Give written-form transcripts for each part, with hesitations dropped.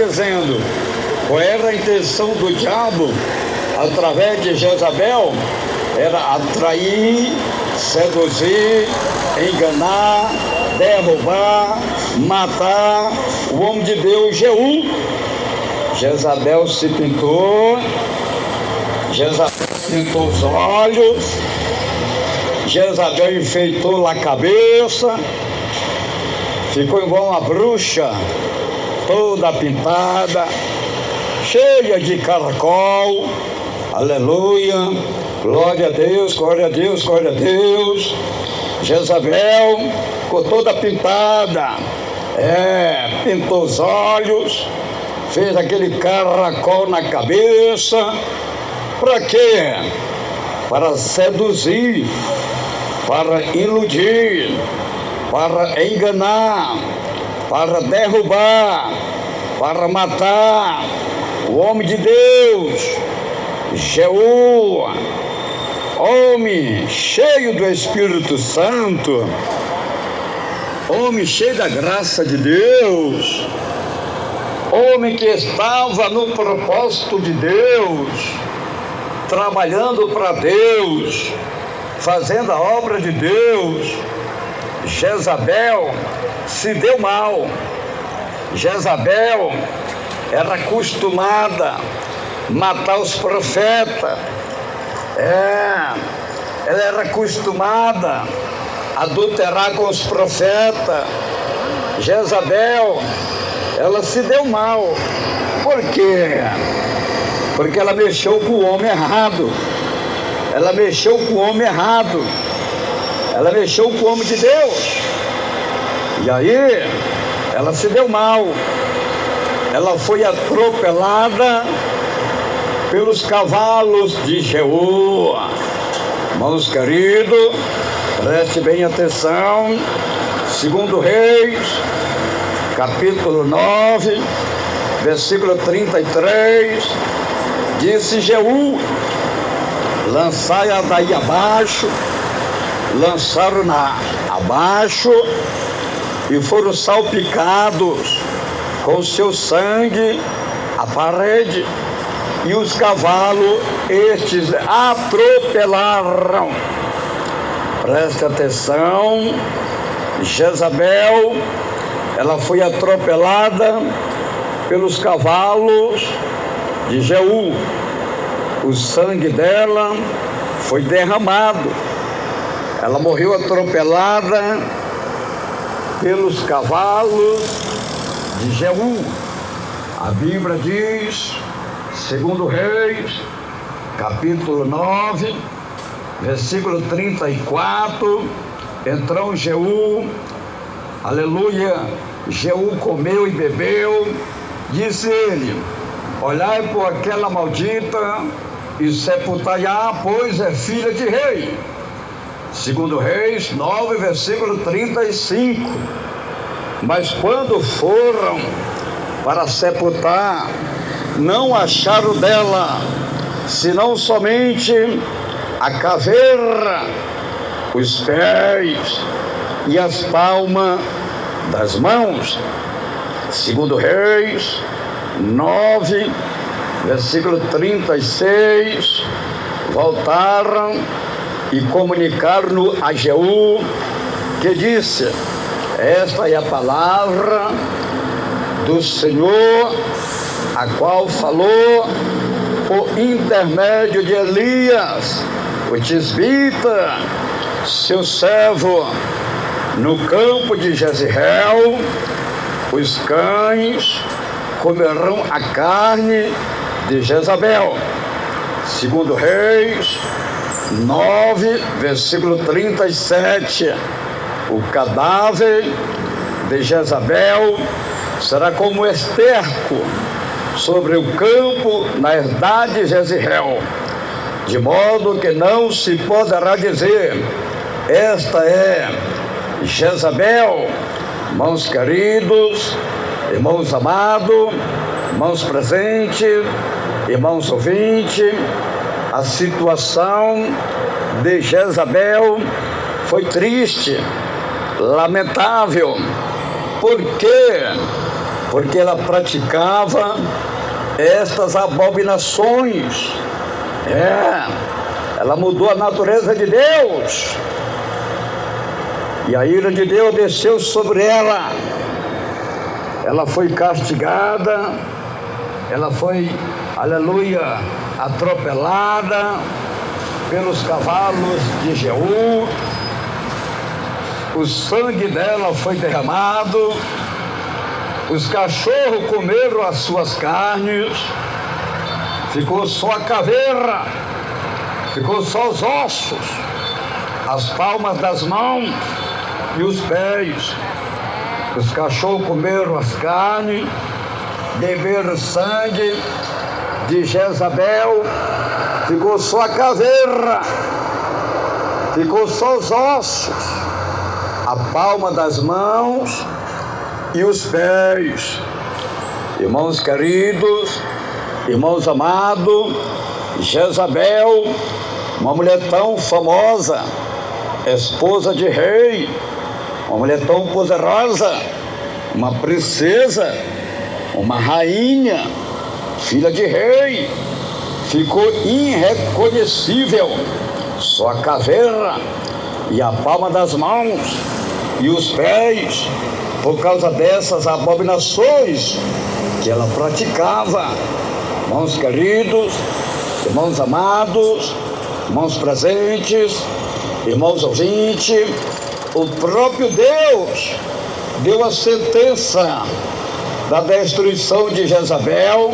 dizendo, qual era a intenção do diabo através de Jezabel? Era atrair, seduzir, enganar, derrubar, matar o homem de Deus, Jeú. Jezabel se pintou, Jezabel pintou os olhos, Jezabel enfeitou a cabeça, ficou igual uma bruxa, toda pintada, cheia de caracol. Aleluia, glória a Deus, glória a Deus, glória a Deus. Jezabel ficou toda pintada, pintou os olhos, fez aquele caracol na cabeça. Para quê? Para seduzir, para iludir, para enganar, para derrubar, para matar o homem de Deus, Jeú, homem cheio do Espírito Santo, homem cheio da graça de Deus, homem que estava no propósito de Deus, trabalhando para Deus, fazendo a obra de Deus. Jezabel se deu mal. Jezabel era acostumada a matar os profetas. Ela era acostumada a adulterar com os profetas. Jezabel, ela se deu mal. Por quê? Porque ela mexeu com o homem errado. Ela mexeu com o homem errado. Ela mexeu com o homem de Deus. E aí, ela se deu mal. Ela foi atropelada pelos cavalos de Jeú. Irmãos queridos, preste bem atenção. 2 Reis, capítulo 9, versículo 33. Disse Jeú: lançai-a daí abaixo. Lançaram-na abaixo e foram salpicados com seu sangue a parede, e os cavalos estes atropelaram. Preste atenção, Jezabel, ela foi atropelada pelos cavalos de Jeú. O sangue dela foi derramado. Ela morreu atropelada pelos cavalos de Jeú. A Bíblia diz, 2 Reis, capítulo 9, versículo 34, entrou Jeú, aleluia, Jeú comeu e bebeu, disse ele: olhai por aquela maldita e sepultai-a, pois é filha de rei. 2 Reis 9, versículo 35. Mas quando foram para sepultar, não acharam dela, senão somente a caveira, os pés e as palmas das mãos. 2 Reis 9, versículo 36. Voltaram e comunicaram a Jeú, que disse: esta é a palavra do Senhor, a qual falou por intermédio de Elias, o tisbita, seu servo, no campo de Jezreel. Os cães comerão a carne de Jezabel. 2 Reis 9, versículo 37. O cadáver de Jezabel será como esterco sobre o campo na herdade de Jezreel, de modo que não se poderá dizer: esta é Jezabel. Irmãos queridos, irmãos amados, irmãos presentes, irmãos ouvintes, a situação de Jezabel foi triste, lamentável. Por quê? porque ela praticava estas abominações. Ela mudou a natureza de Deus, e a ira de Deus desceu sobre ela. Ela foi castigada, ela foi, aleluia, atropelada pelos cavalos de Jeú. O sangue dela foi derramado, os cachorros comeram as suas carnes, ficou só a caveira, ficou só os ossos, as palmas das mãos e os pés. Os cachorros comeram as carnes, beberam sangue de Jezabel, ficou só a caveira, ficou só os ossos, a palma das mãos e os pés. Irmãos queridos, irmãos amados, Jezabel, uma mulher tão famosa, esposa de rei, uma mulher tão poderosa, uma princesa, uma rainha, filha de rei, ficou irreconhecível, só a caveira e a palma das mãos e os pés, por causa dessas abominações que ela praticava. Irmãos queridos, irmãos amados, irmãos presentes, irmãos ouvintes, o próprio Deus deu a sentença da destruição de Jezabel.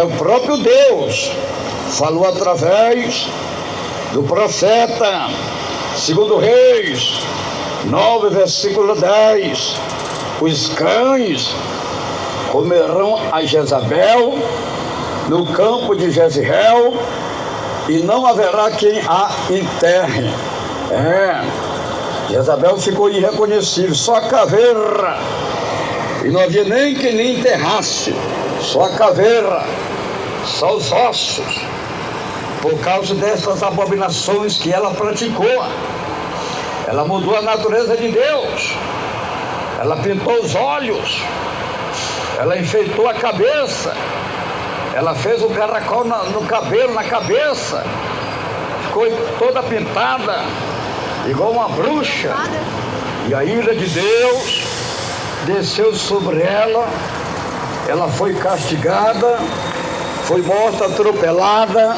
O próprio Deus falou através do profeta, 2 Reis 9, versículo 10. Os cães comerão a Jezabel no campo de Jezreel, e não haverá quem a enterre. Jezabel ficou irreconhecível, só a caveira, e não havia nem quem lhe enterrasse, só a caveira, só os ossos, por causa dessas abominações que ela praticou. Ela mudou a natureza de Deus, ela pintou os olhos, ela enfeitou a cabeça, ela fez o caracol no cabelo, na cabeça, ficou toda pintada, igual uma bruxa, e a ira de Deus desceu sobre ela. Ela foi castigada, foi morta, atropelada,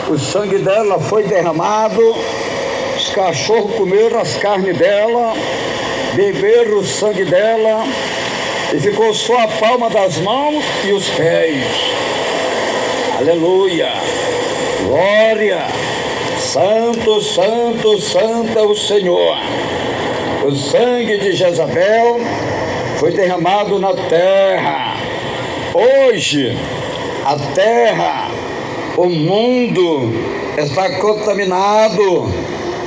o sangue dela foi derramado, os cachorros comeram as carnes dela, beberam o sangue dela, e ficou só a palma das mãos e os pés. Aleluia, glória, santo, santo, santo é o Senhor. O sangue de Jezabel foi derramado na terra. Hoje, a terra, o mundo está contaminado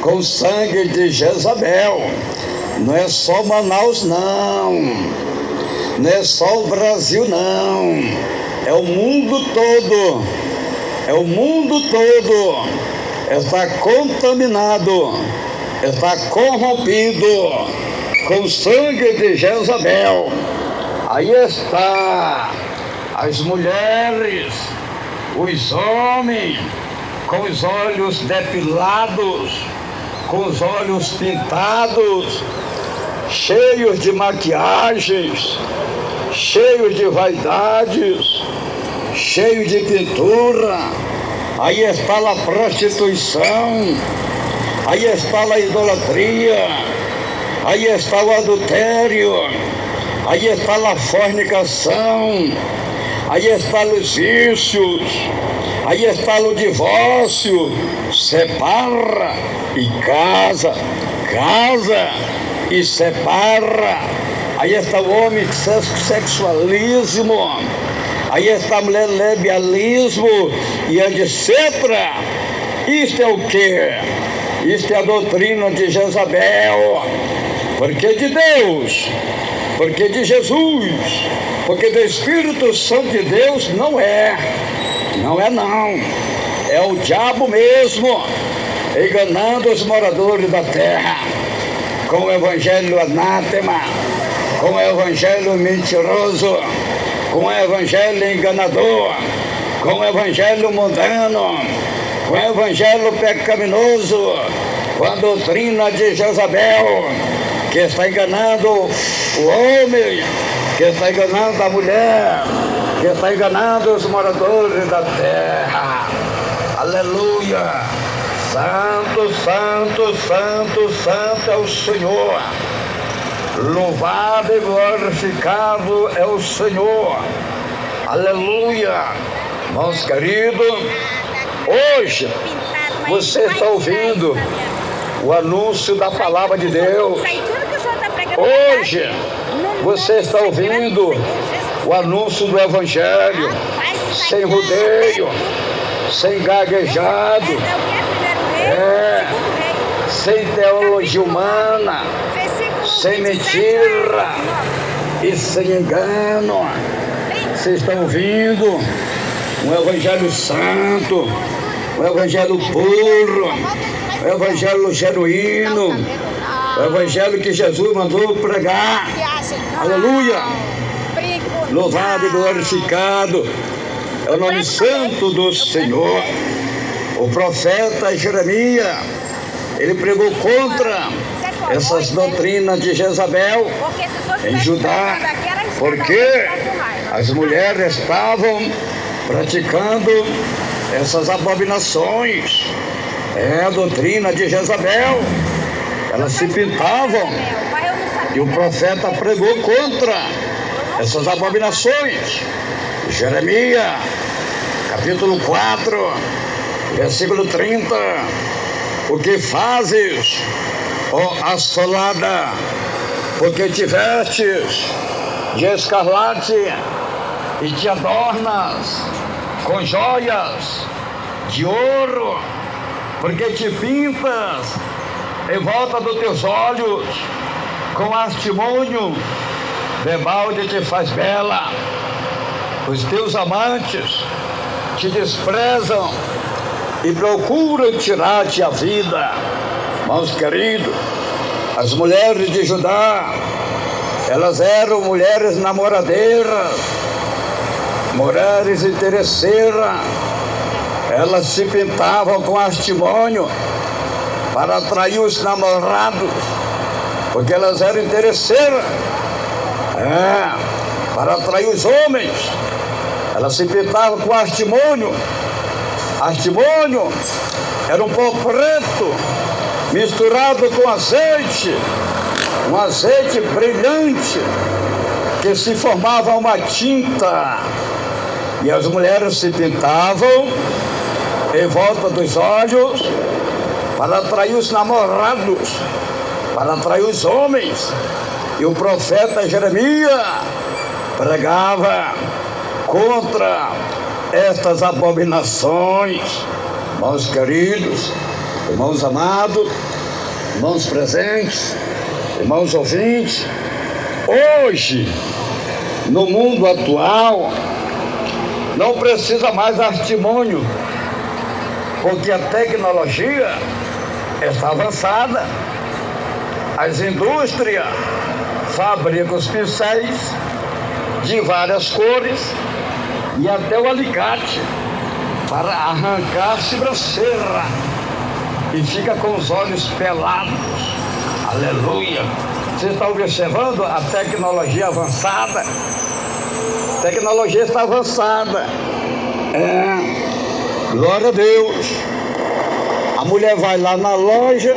com o sangue de Jezabel. Não é só Manaus, não. Não é só o Brasil, não. É o mundo todo. É o mundo todo. Está contaminado, está corrompido com o sangue de Jezabel. Aí está as mulheres, os homens, com os olhos depilados, com os olhos pintados, cheios de maquiagens, cheios de vaidades, cheios de pintura. Aí está a prostituição, aí está a idolatria, aí está o adultério, aí está a fornicação, aí está os vícios, aí está o divórcio. Separa e casa, casa e separa. Aí está o homem sexualismo, aí está a mulher lesbianismo e etc. Isto é o que? Isto é a doutrina de Jezabel. Porque de Deus, porque de Jesus, porque do Espírito Santo de Deus não é. Não é não. É o diabo mesmo, enganando os moradores da terra com o evangelho anátema, com o evangelho mentiroso, com o evangelho enganador, com o evangelho mundano, com o evangelho pecaminoso, com a doutrina de Jezabel, que está enganando o homem, que está enganando a mulher, que está enganando os moradores da terra. Aleluia! Santo, santo, santo, santo é o Senhor. Louvado e glorificado é o Senhor. Aleluia! Irmãos queridos, hoje você está ouvindo o anúncio da palavra de Deus. Hoje você está ouvindo o anúncio do evangelho, sem rodeio, sem gaguejado, sem teologia humana, sem mentira e sem engano. Vocês estão ouvindo um evangelho santo, um evangelho puro, um evangelho genuíno, o evangelho que Jesus mandou pregar. Aleluia! Louvado e glorificado é o nome santo do Senhor. O profeta Jeremias, ele pregou contra essas doutrinas de Jezabel em Judá, porque as mulheres estavam praticando essas abominações. É a doutrina de Jezabel. Elas se pintavam e o profeta pregou contra essas abominações. Jeremias, capítulo 4, versículo 30. O que fazes, ó assolada, porque te vestes de escarlate e te adornas com joias de ouro, porque te pintas em volta dos teus olhos com astimono, debalde te faz bela. Os teus amantes te desprezam e procuram tirar-te a vida. Irmãos queridos, as mulheres de Judá, elas eram mulheres namoradeiras, mulheres interesseiras. Elas se pintavam com astimono para atrair os namorados, porque elas eram interesseiras. Para atrair os homens, elas se pintavam com astimono. Astimono era um pó preto misturado com azeite, um azeite brilhante que se formava uma tinta. E as mulheres se pintavam em volta dos olhos para atrair os namorados, para atrair os homens. E o profeta Jeremias pregava contra estas abominações. Irmãos queridos, irmãos amados, irmãos presentes, irmãos ouvintes, hoje, no mundo atual, não precisa mais astimono, porque a tecnologia está avançada. As indústrias fabricam os pincéis de várias cores e até o alicate para arrancar a sobrancelha e fica com os olhos pelados. Aleluia! Você está observando a tecnologia avançada? A tecnologia está avançada. Glória a Deus. A mulher vai lá na loja,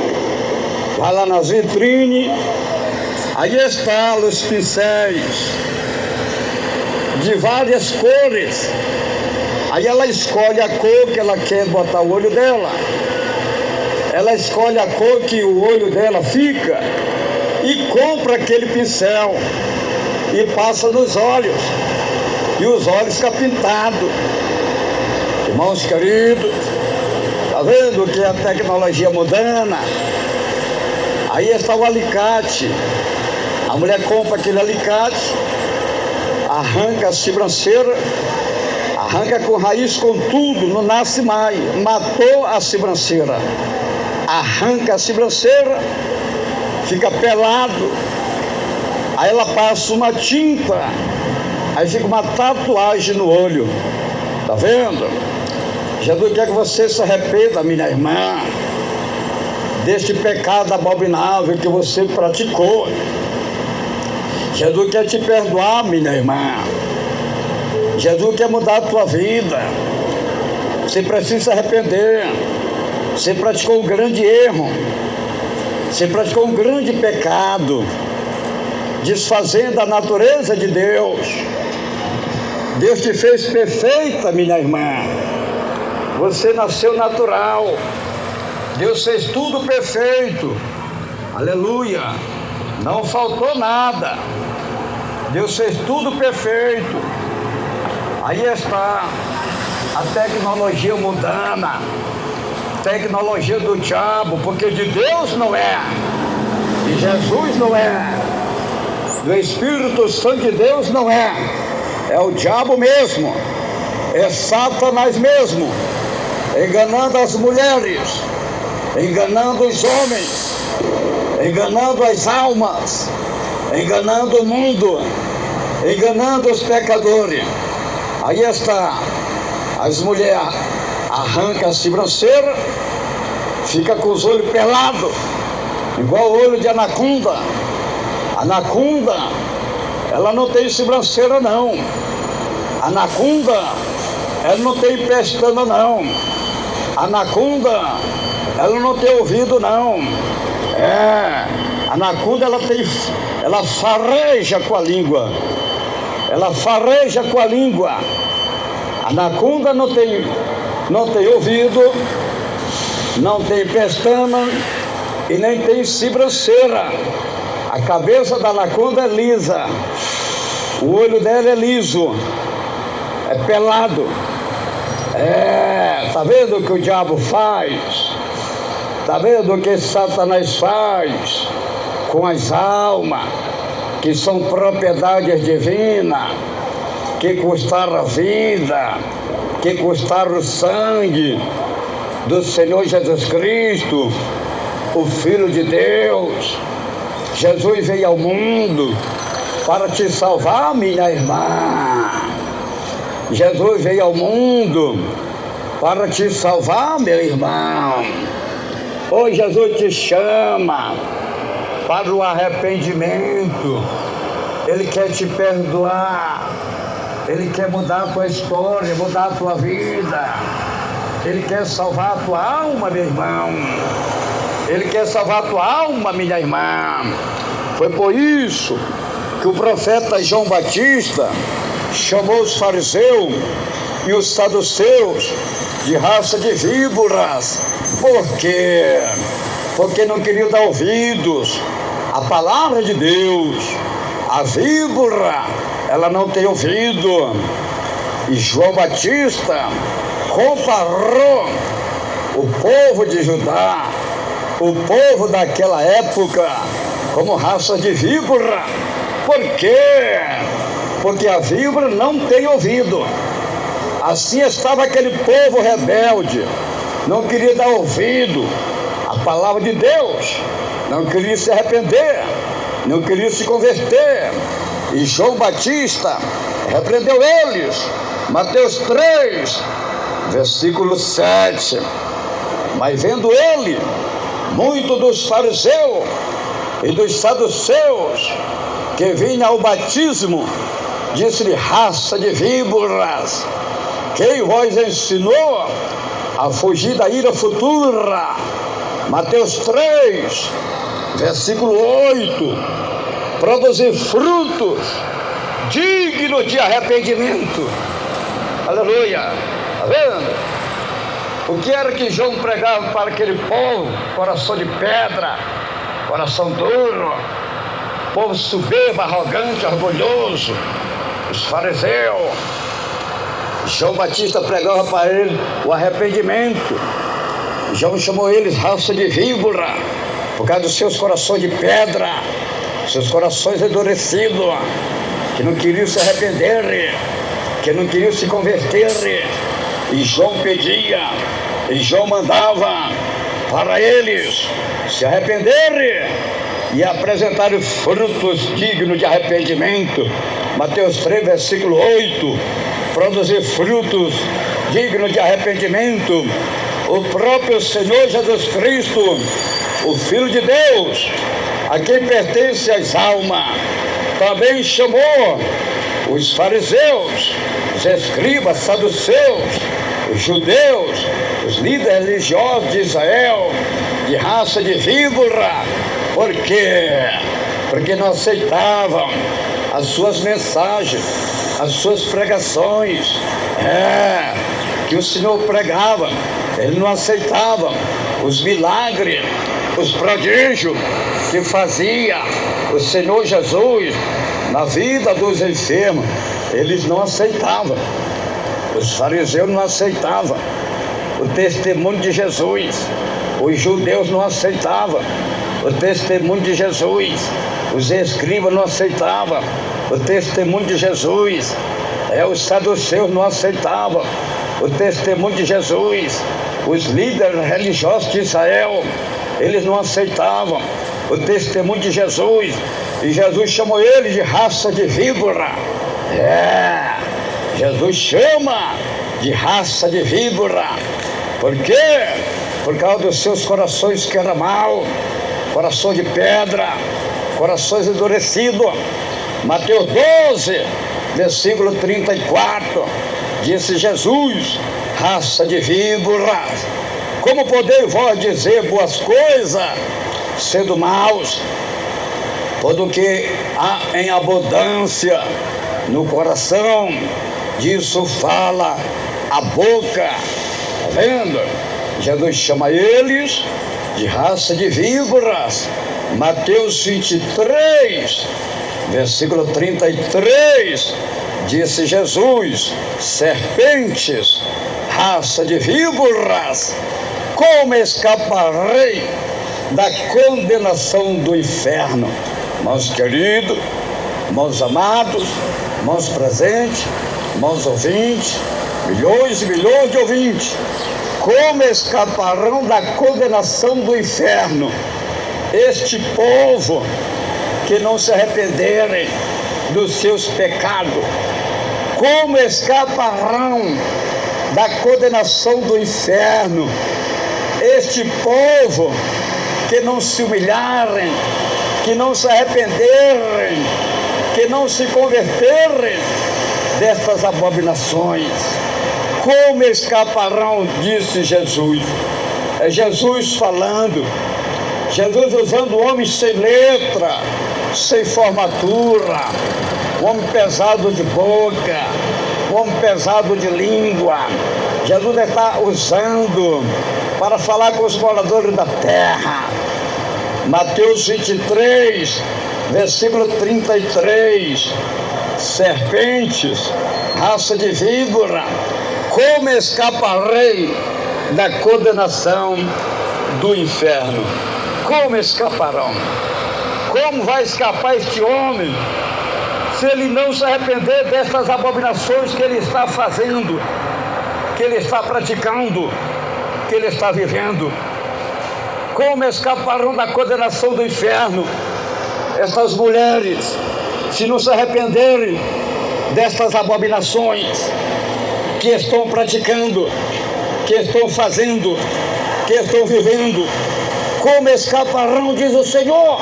vai lá nas vitrines, aí está os pincéis de várias cores. Aí ela escolhe a cor que ela quer botar o olho dela. Ela escolhe a cor que o olho dela fica e compra aquele pincel e passa nos olhos. E os olhos ficam pintados. Irmãos queridos, está vendo que a tecnologia mudando? Aí está o alicate. A mulher compra aquele alicate, arranca a sobrancelha, arranca com raiz, com tudo, não nasce mais. Matou a sobrancelha. Arranca a sobrancelha, fica pelado. Aí ela passa uma tinta, aí fica uma tatuagem no olho. Tá vendo? Jesus quer que você se arrependa, minha irmã, deste pecado abominável que você praticou. Jesus quer te perdoar, minha irmã. Jesus quer mudar a tua vida. Você precisa se arrepender. Você praticou um grande erro. Você praticou um grande pecado, desfazendo a natureza de Deus. Deus te fez perfeita, minha irmã. Você nasceu natural. Deus fez tudo perfeito. Aleluia. Não faltou nada. Deus fez tudo perfeito. Aí está a tecnologia mundana, tecnologia do diabo, porque de Deus não é, de Jesus não é, do Espírito Santo de Deus não é. É o diabo mesmo, é Satanás mesmo, enganando as mulheres, enganando os homens, enganando as almas, enganando o mundo, enganando os pecadores. Aí está, as mulheres arrancam a sobrancelha, fica com os olhos pelados, igual o olho de anaconda. Anaconda, ela não tem sobrancelha não. Anaconda, ela não tem pestana não. Anaconda, ela não tem ouvido não. Anaconda, ela fareja com a língua. Ela fareja com a língua. Anaconda não tem ouvido, não tem pestana e nem tem sobrancelha. A cabeça da anaconda é lisa, o olho dela é liso, é pelado. Tá vendo o que o diabo faz? Tá vendo o que Satanás faz com as almas que são propriedades divinas, que custaram a vida, que custaram o sangue do Senhor Jesus Cristo, o Filho de Deus. Jesus veio ao mundo para te salvar, minha irmã. Jesus veio ao mundo para te salvar, meu irmão. Hoje Jesus te chama para o arrependimento. Ele quer te perdoar. Ele quer mudar a tua história, mudar a tua vida. Ele quer salvar a tua alma, meu irmão. Ele quer salvar a tua alma, minha irmã. Foi por isso que o profeta João Batista chamou os fariseus e os saduceus de raça de víboras. Por quê? Porque não queriam dar ouvidos à palavra de Deus. A víbora, ela não tem ouvido. E João Batista comparou o povo de Judá, o povo daquela época, como raça de víbora. Por quê? Porque a víbora não tem ouvido. Assim estava aquele povo rebelde, não queria dar ouvido à palavra de Deus, não queria se arrepender, não queria se converter. E João Batista repreendeu eles. Mateus 3, versículo 7. Mas vendo ele, muito dos fariseus e dos saduceus que vinham ao batismo, disse-lhe: raça de víboras, quem vos ensinou a fugir da ira futura? Mateus 3, versículo 8. Produzir frutos dignos de arrependimento. Aleluia. Está vendo? O que era que João pregava para aquele povo? Coração de pedra, coração duro, povo soberbo, arrogante, orgulhoso, os fariseus. João Batista pregava para ele o arrependimento. João chamou eles raça de víbora, por causa dos seus corações de pedra, seus corações endurecidos, que não queriam se arrepender, que não queriam se converter. E João pedia, e João mandava para eles se arrependerem e apresentar frutos dignos de arrependimento. Mateus 3, versículo 8. Produzir frutos dignos de arrependimento. O próprio Senhor Jesus Cristo, o Filho de Deus, a quem pertence as almas, também chamou os fariseus, os escribas, saduceus, os judeus, os líderes religiosos de Israel, de raça de víbora. Por quê? Porque não aceitavam as suas mensagens, as suas pregações, que o Senhor pregava. Eles não aceitavam os milagres, os prodígios que fazia o Senhor Jesus na vida dos enfermos. Eles não aceitavam. Os fariseus não aceitavam o testemunho de Jesus. Os judeus não aceitavam o testemunho de Jesus. Os escribas não aceitavam o testemunho de Jesus. Os saduceus não aceitavam o testemunho de Jesus. Os líderes religiosos de Israel, eles não aceitavam o testemunho de Jesus. E Jesus chamou eles de raça de víbora. Jesus chama de raça de víbora. Por quê? Por causa dos seus corações que eram maus, coração de pedra, corações endurecidos. Mateus 12, versículo 34, disse Jesus: raça de víboras, como podeis vós dizer boas coisas, sendo maus? Tudo que há em abundância no coração, disso fala a boca. Está vendo? Jesus chama eles de raça de víboras. Mateus 23, versículo 33, disse Jesus: serpentes, raça de víboras, como escaparei da condenação do inferno? Irmãos queridos, irmãos amados, irmãos presentes, irmãos ouvintes, milhões e milhões de ouvintes, como escaparão da condenação do inferno este povo que não se arrependerem dos seus pecados? Como escaparão da condenação do inferno este povo que não se humilharem, que não se arrependerem, que não se converterem destas abominações? Como escaparão, disse Jesus. É Jesus falando, Jesus usando o homem sem letra, sem formatura, o homem pesado de boca, o homem pesado de língua. Jesus está usando para falar com os moradores da terra. Mateus 23, versículo 33, serpentes, raça de víbora, como escaparei da condenação do inferno? Como escaparão? Como vai escapar este homem se ele não se arrepender dessas abominações que ele está fazendo, que ele está praticando, que ele está vivendo? Como escaparão da condenação do inferno essas mulheres se não se arrependerem dessas abominações que estão praticando, que estão fazendo, que estão vivendo? Como escaparão, diz o Senhor.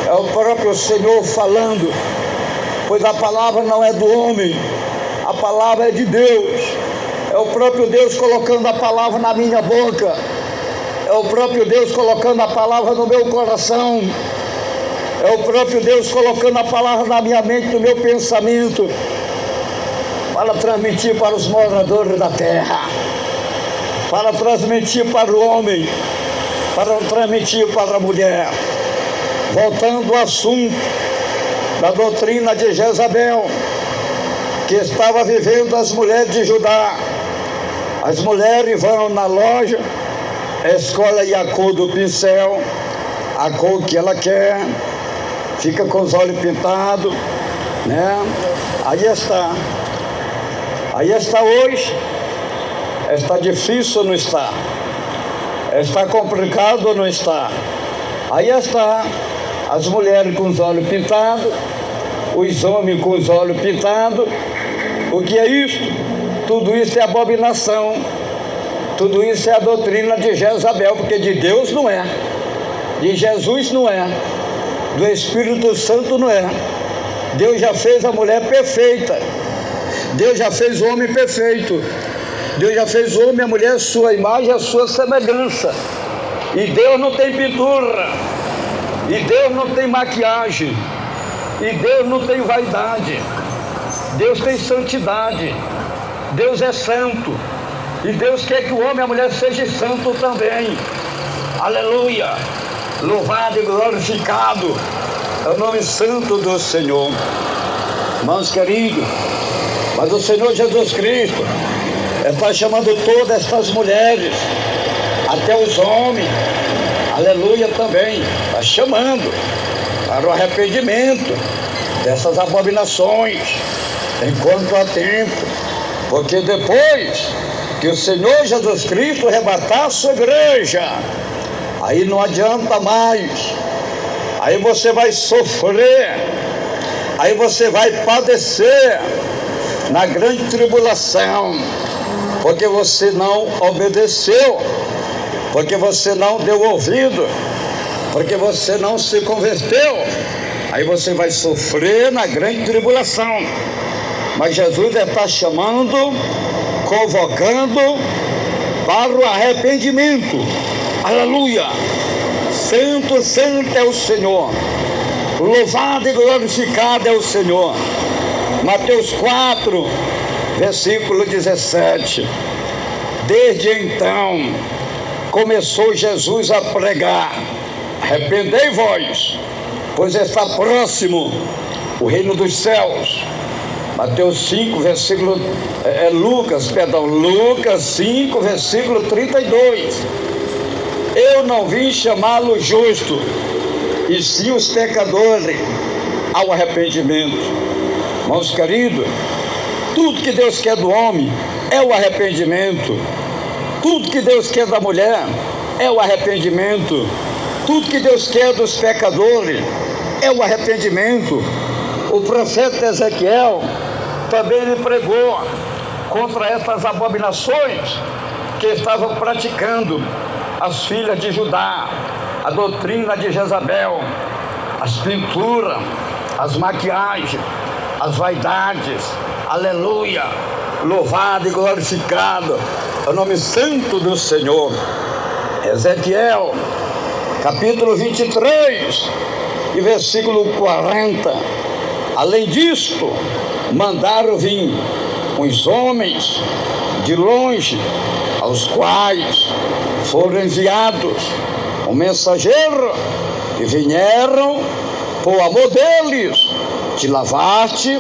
É o próprio Senhor falando, pois a palavra não é do homem, a palavra é de Deus. É o próprio Deus colocando a palavra na minha boca, é o próprio Deus colocando a palavra no meu coração, é o próprio Deus colocando a palavra na minha mente, no meu pensamento, para transmitir para os moradores da terra, para transmitir para o homem, para transmitir para a mulher. Voltando ao assunto da doutrina de Jezabel, que estava vivendo as mulheres de Judá. As mulheres vão na loja, escolhem a cor do pincel, a cor que ela quer, fica com os olhos pintados, né? Aí está hoje. Está difícil ou não está? Está complicado ou não está? Aí está As mulheres com os olhos pintados, os homens com os olhos pintados. O que é isso? Tudo isso é abominação. Tudo isso é a doutrina de Jezabel, porque de Deus não é, de Jesus não é, do Espírito Santo não é. Deus já fez a mulher perfeita, Deus já fez o homem perfeito, Deus já fez o homem e a mulher a sua imagem, a sua semelhança. E Deus não tem pintura, e Deus não tem maquiagem, e Deus não tem vaidade. Deus tem santidade, Deus é santo, e Deus quer que o homem e a mulher sejam santos também. Aleluia! Louvado e glorificado é o nome santo do Senhor. Irmãos queridos, mas o Senhor Jesus Cristo está chamando todas estas mulheres, até os homens, aleluia, também, está chamando para o arrependimento dessas abominações, enquanto há tempo, porque depois que o Senhor Jesus Cristo arrebatar a sua igreja, aí não adianta mais, aí você vai sofrer, aí você vai padecer na grande tribulação, porque você não obedeceu, porque você não deu ouvido, porque você não se converteu. Aí você vai sofrer na grande tribulação. Mas Jesus está chamando, convocando para o arrependimento. Aleluia! Santo, santo é o Senhor. Louvado e glorificado é o Senhor. Mateus 4, versículo 17. Desde então começou Jesus a pregar: arrependei-vos, pois está próximo o reino dos céus. Mateus 5, versículo, Lucas 5, versículo 32. Eu não vim chamá-lo justo, e sim os pecadores ao arrependimento. Irmãos queridos, tudo que Deus quer do homem é o arrependimento. Tudo que Deus quer da mulher é o arrependimento. Tudo que Deus quer dos pecadores é o arrependimento. O profeta Ezequiel também lhe pregou contra essas abominações que estavam praticando as filhas de Judá, a doutrina de Jezabel, as pinturas, as maquiagens, as vaidades. Aleluia! Louvado e glorificado é o nome santo do Senhor. Ezequiel, capítulo 23 e versículo 40. Além disto, mandaram vir uns homens de longe, aos quais foram enviados um mensageiro, e vieram por amor deles, te lavaste,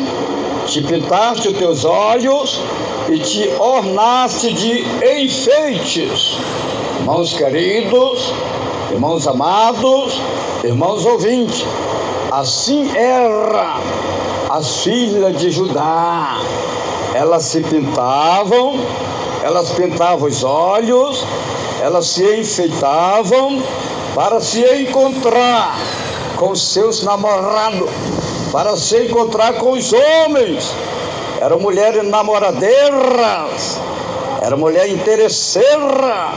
te pintaste os teus olhos e te ornaste de enfeites. Irmãos queridos, irmãos amados, irmãos ouvintes, assim era as filhas de Judá. Elas se pintavam, elas pintavam os olhos, elas se enfeitavam para se encontrar com seus namorados, para se encontrar com os homens. Eram mulheres namoradeiras, eram mulheres interesseiras,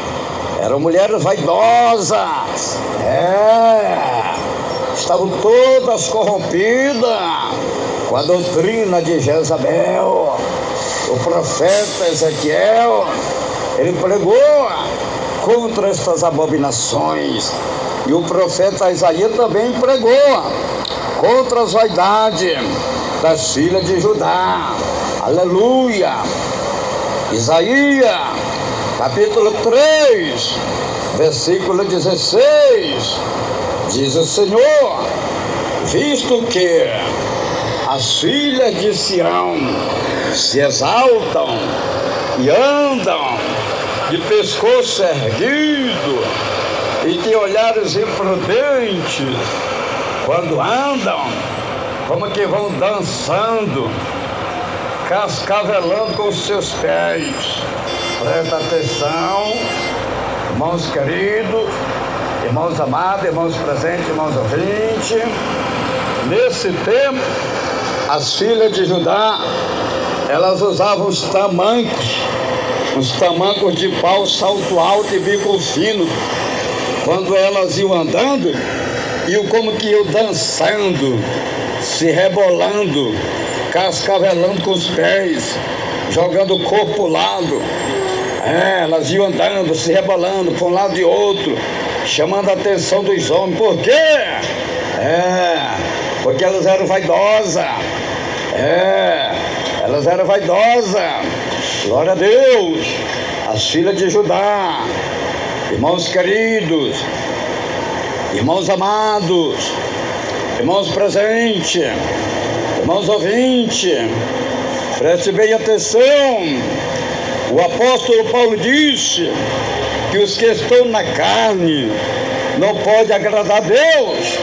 eram mulheres vaidosas, estavam todas corrompidas com a doutrina de Jezabel. O profeta Ezequiel, ele pregou contra estas abominações, e o profeta Isaías também pregou contra as vaidades das filhas de Judá. Aleluia! Isaías, capítulo 3, versículo 16, diz o Senhor: visto que as filhas de Sião se exaltam e andam de pescoço erguido e de olhares imprudentes, quando andam, como que vão dançando, cascavelando com os seus pés. Presta atenção, irmãos queridos, Irmãos amados, irmãos presentes, irmãos ouvintes, nesse tempo, as filhas de Judá, elas usavam os tamancos de pau, salto alto e bico fino, quando elas iam andando, iam como que iam dançando, se rebolando, cascavelando com os pés, jogando o corpo para o lado. Elas iam andando, se rebolando para um lado e outro, chamando a atenção dos homens. Por quê? Porque elas eram vaidosas. Elas eram vaidosas. Glória a Deus. As filhas de Judá. Irmãos queridos, irmãos amados, irmãos presentes, irmãos ouvintes, preste bem atenção. O apóstolo Paulo disse que os que estão na carne não podem agradar a Deus.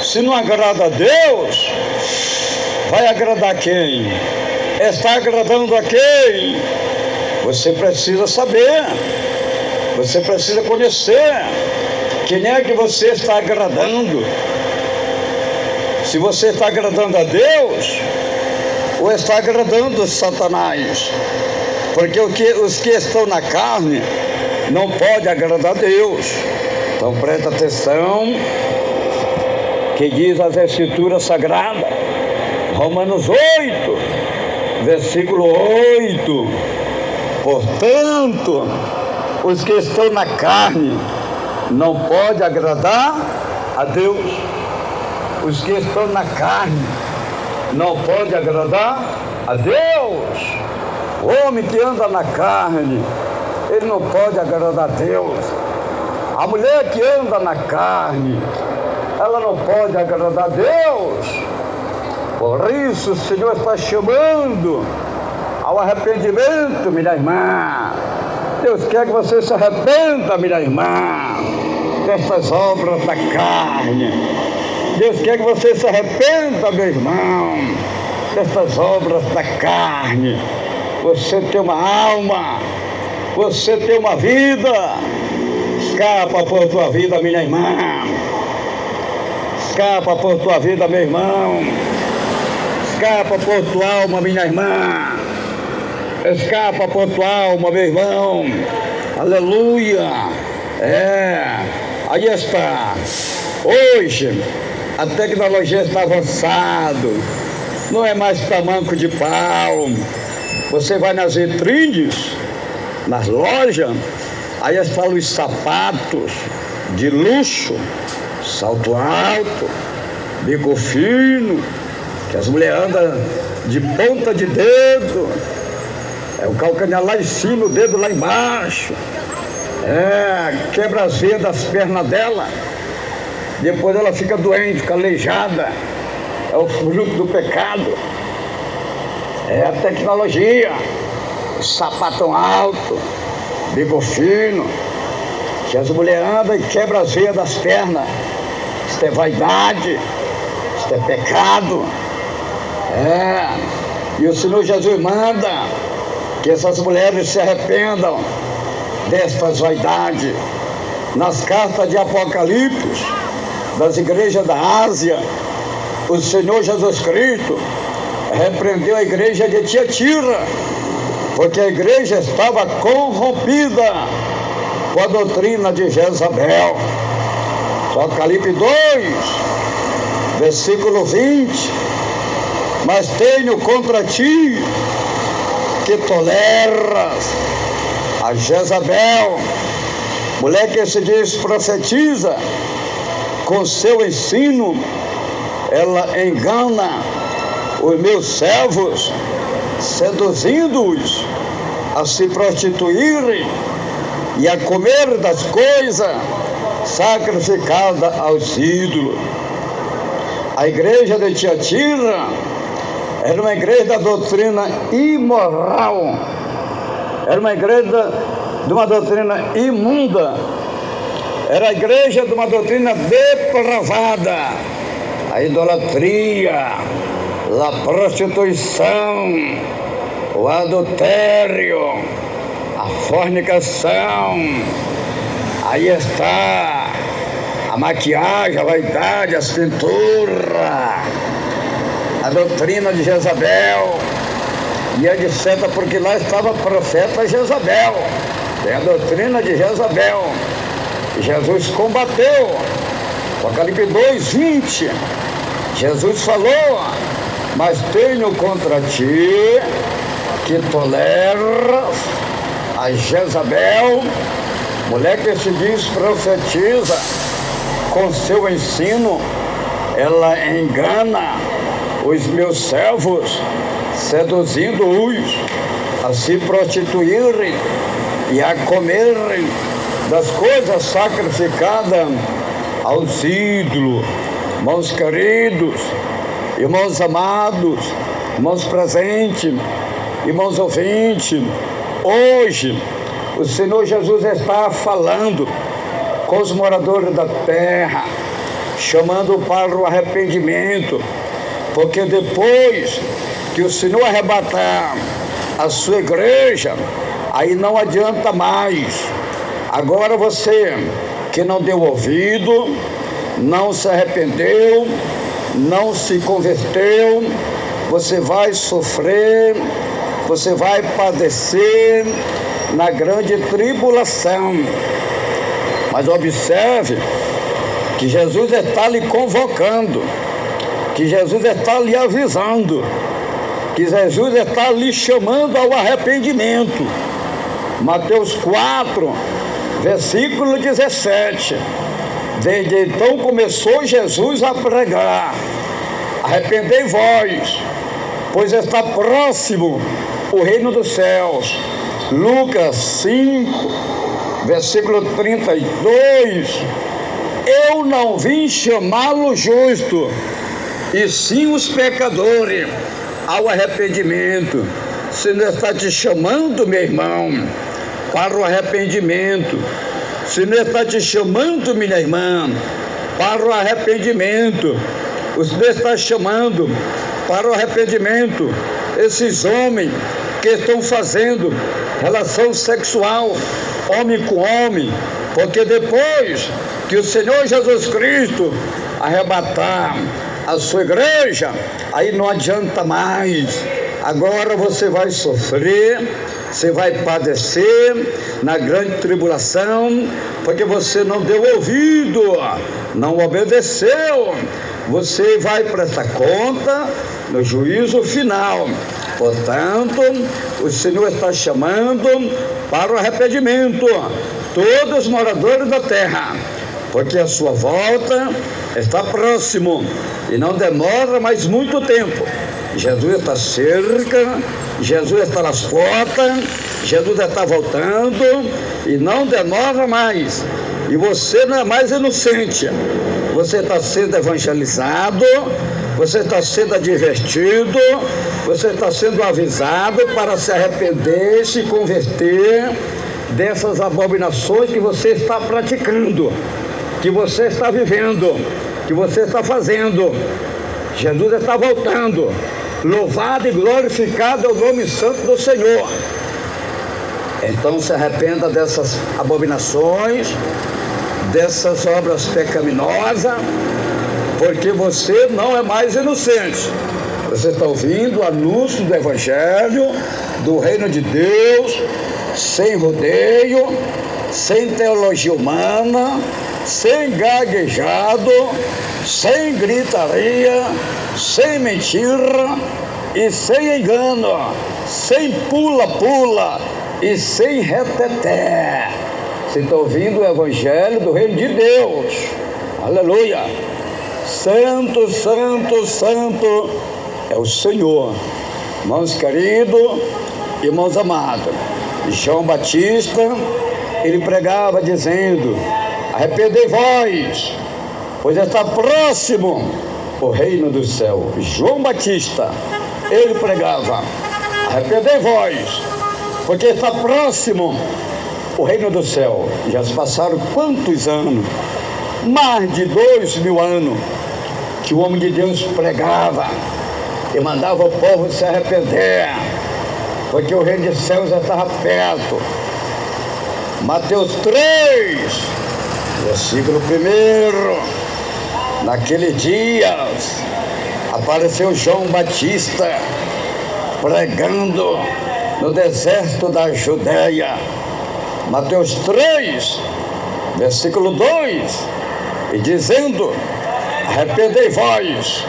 Se não agrada a Deus, vai agradar quem? Está agradando a quem? Você precisa saber, você precisa conhecer quem é que você está agradando. Se você está agradando a Deus ou está agradando Satanás. Porque os que estão na carne não podem agradar a Deus. Então presta atenção, que diz as Escrituras Sagradas, Romanos 8, versículo 8. Portanto, os que estão na carne não podem agradar a Deus. Os que estão na carne não podem agradar a Deus. O homem que anda na carne, ele não pode agradar a Deus. A mulher que anda na carne, ela não pode agradar a Deus. Por isso o Senhor está chamando ao arrependimento, minha irmã. Deus quer que você se arrependa, minha irmã, dessas obras da carne. Deus quer que você se arrependa, meu irmão, dessas obras da carne. Você tem uma alma, você tem uma vida. Escapa por tua vida, minha irmã. Escapa por tua vida, meu irmão. Escapa por tua alma, minha irmã. Escapa por tua alma, meu irmão. Aleluia. Aí está. Hoje a tecnologia está avançada. Não é mais tamanco de pau. Você vai nas vitrines, nas lojas, aí estão os sapatos de luxo, salto alto, bico fino, que as mulheres andam de ponta de dedo, o calcanhar lá em cima, o dedo lá embaixo, quebra as veias das pernas dela, depois ela fica doente, fica aleijada, é o fruto do pecado. É a tecnologia, o sapatão alto, bico fino, que as mulheres andam e quebram as veias das pernas. Isso é vaidade, isso é pecado. E o Senhor Jesus manda que essas mulheres se arrependam destas vaidades. Nas cartas de Apocalipse, das igrejas da Ásia, o Senhor Jesus Cristo repreendeu a igreja de Tiatira, porque a igreja estava corrompida com a doutrina de Jezabel. Apocalipse 2, versículo 20. Mas tenho contra ti que toleras a Jezabel, mulher que se diz profetiza, com seu ensino ela engana os meus servos, seduzindo-os a se prostituírem e a comer das coisas sacrificadas aos ídolos. A igreja de Tiatira era uma igreja da doutrina imoral, era uma igreja de uma doutrina imunda, era a igreja de uma doutrina depravada, a idolatria, a prostituição, o adultério, a fornicação. Aí está a maquiagem, a vaidade, as pinturas, a doutrina de Jezabel, e etc., porque lá estava a profeta Jezabel, é a doutrina de Jezabel. Jesus combateu. Apocalipse 2:20, Jesus falou: mas tenho contra ti que toleras a Jezabel, mulher que se diz profetiza, com seu ensino ela engana os meus servos, seduzindo-os a se prostituírem e a comerem das coisas sacrificadas aos ídolos. Irmãos queridos, irmãos amados, irmãos presentes, irmãos ouvintes, hoje o Senhor Jesus está falando com os moradores da terra, chamando para o arrependimento, porque depois que o Senhor arrebatar a sua igreja, aí não adianta mais. Agora você que não deu ouvido, não se arrependeu, não se converteu, você vai sofrer, você vai padecer na grande tribulação. Mas observe que Jesus está lhe convocando, que Jesus está lhe avisando, que Jesus está lhe chamando ao arrependimento. Mateus 4, versículo 17. Desde então começou Jesus a pregar: arrependei-vos, pois está próximo o reino dos céus. Lucas 5, versículo 32. Eu não vim chamá-lo justo, e sim os pecadores ao arrependimento. O Senhor está te chamando, meu irmão, para o arrependimento. O Senhor está te chamando, minha irmã, para o arrependimento. O Senhor está chamando para o arrependimento esses homens que estão fazendo relação sexual, homem com homem, porque depois que o Senhor Jesus Cristo arrebatar a sua igreja, aí não adianta mais. Agora você vai sofrer, você vai padecer na grande tribulação, porque você não deu ouvido, não obedeceu. Você vai prestar conta no juízo final. Portanto, o Senhor está chamando para o arrependimento todos os moradores da terra, porque a sua volta está próximo e não demora mais muito tempo. Jesus está cerca, Jesus está nas portas, Jesus está voltando e não demora mais. E você não é mais inocente, você está sendo evangelizado, você está sendo advertido, você está sendo avisado para se arrepender, se converter dessas abominações que você está praticando, que você está vivendo, que você está fazendo. Jesus está voltando. Louvado e glorificado é o nome santo do Senhor. Então se arrependa dessas abominações, dessas obras pecaminosas, porque você não é mais inocente. Você está ouvindo o anúncio do Evangelho, do Reino de Deus, sem rodeio, sem teologia humana, sem gaguejado, sem gritaria, sem mentira e sem engano, sem pula-pula e sem reteté. Você está ouvindo o Evangelho do Reino de Deus. Aleluia! Santo, santo, santo é o Senhor. Irmãos queridos, irmãos amados, João Batista, ele pregava dizendo: arrependei-vos, pois está próximo o reino do céu. João Batista, ele pregava: arrependei-vos, porque está próximo o reino do céu. Já se passaram quantos anos? Mais de 2000 anos que o homem de Deus pregava e mandava o povo se arrepender, porque o reino dos céus já estava perto. Mateus 3, Versículo 1. Naquele dia apareceu João Batista pregando no deserto da Judeia. Mateus 3, versículo 2, e dizendo: arrependei-vos,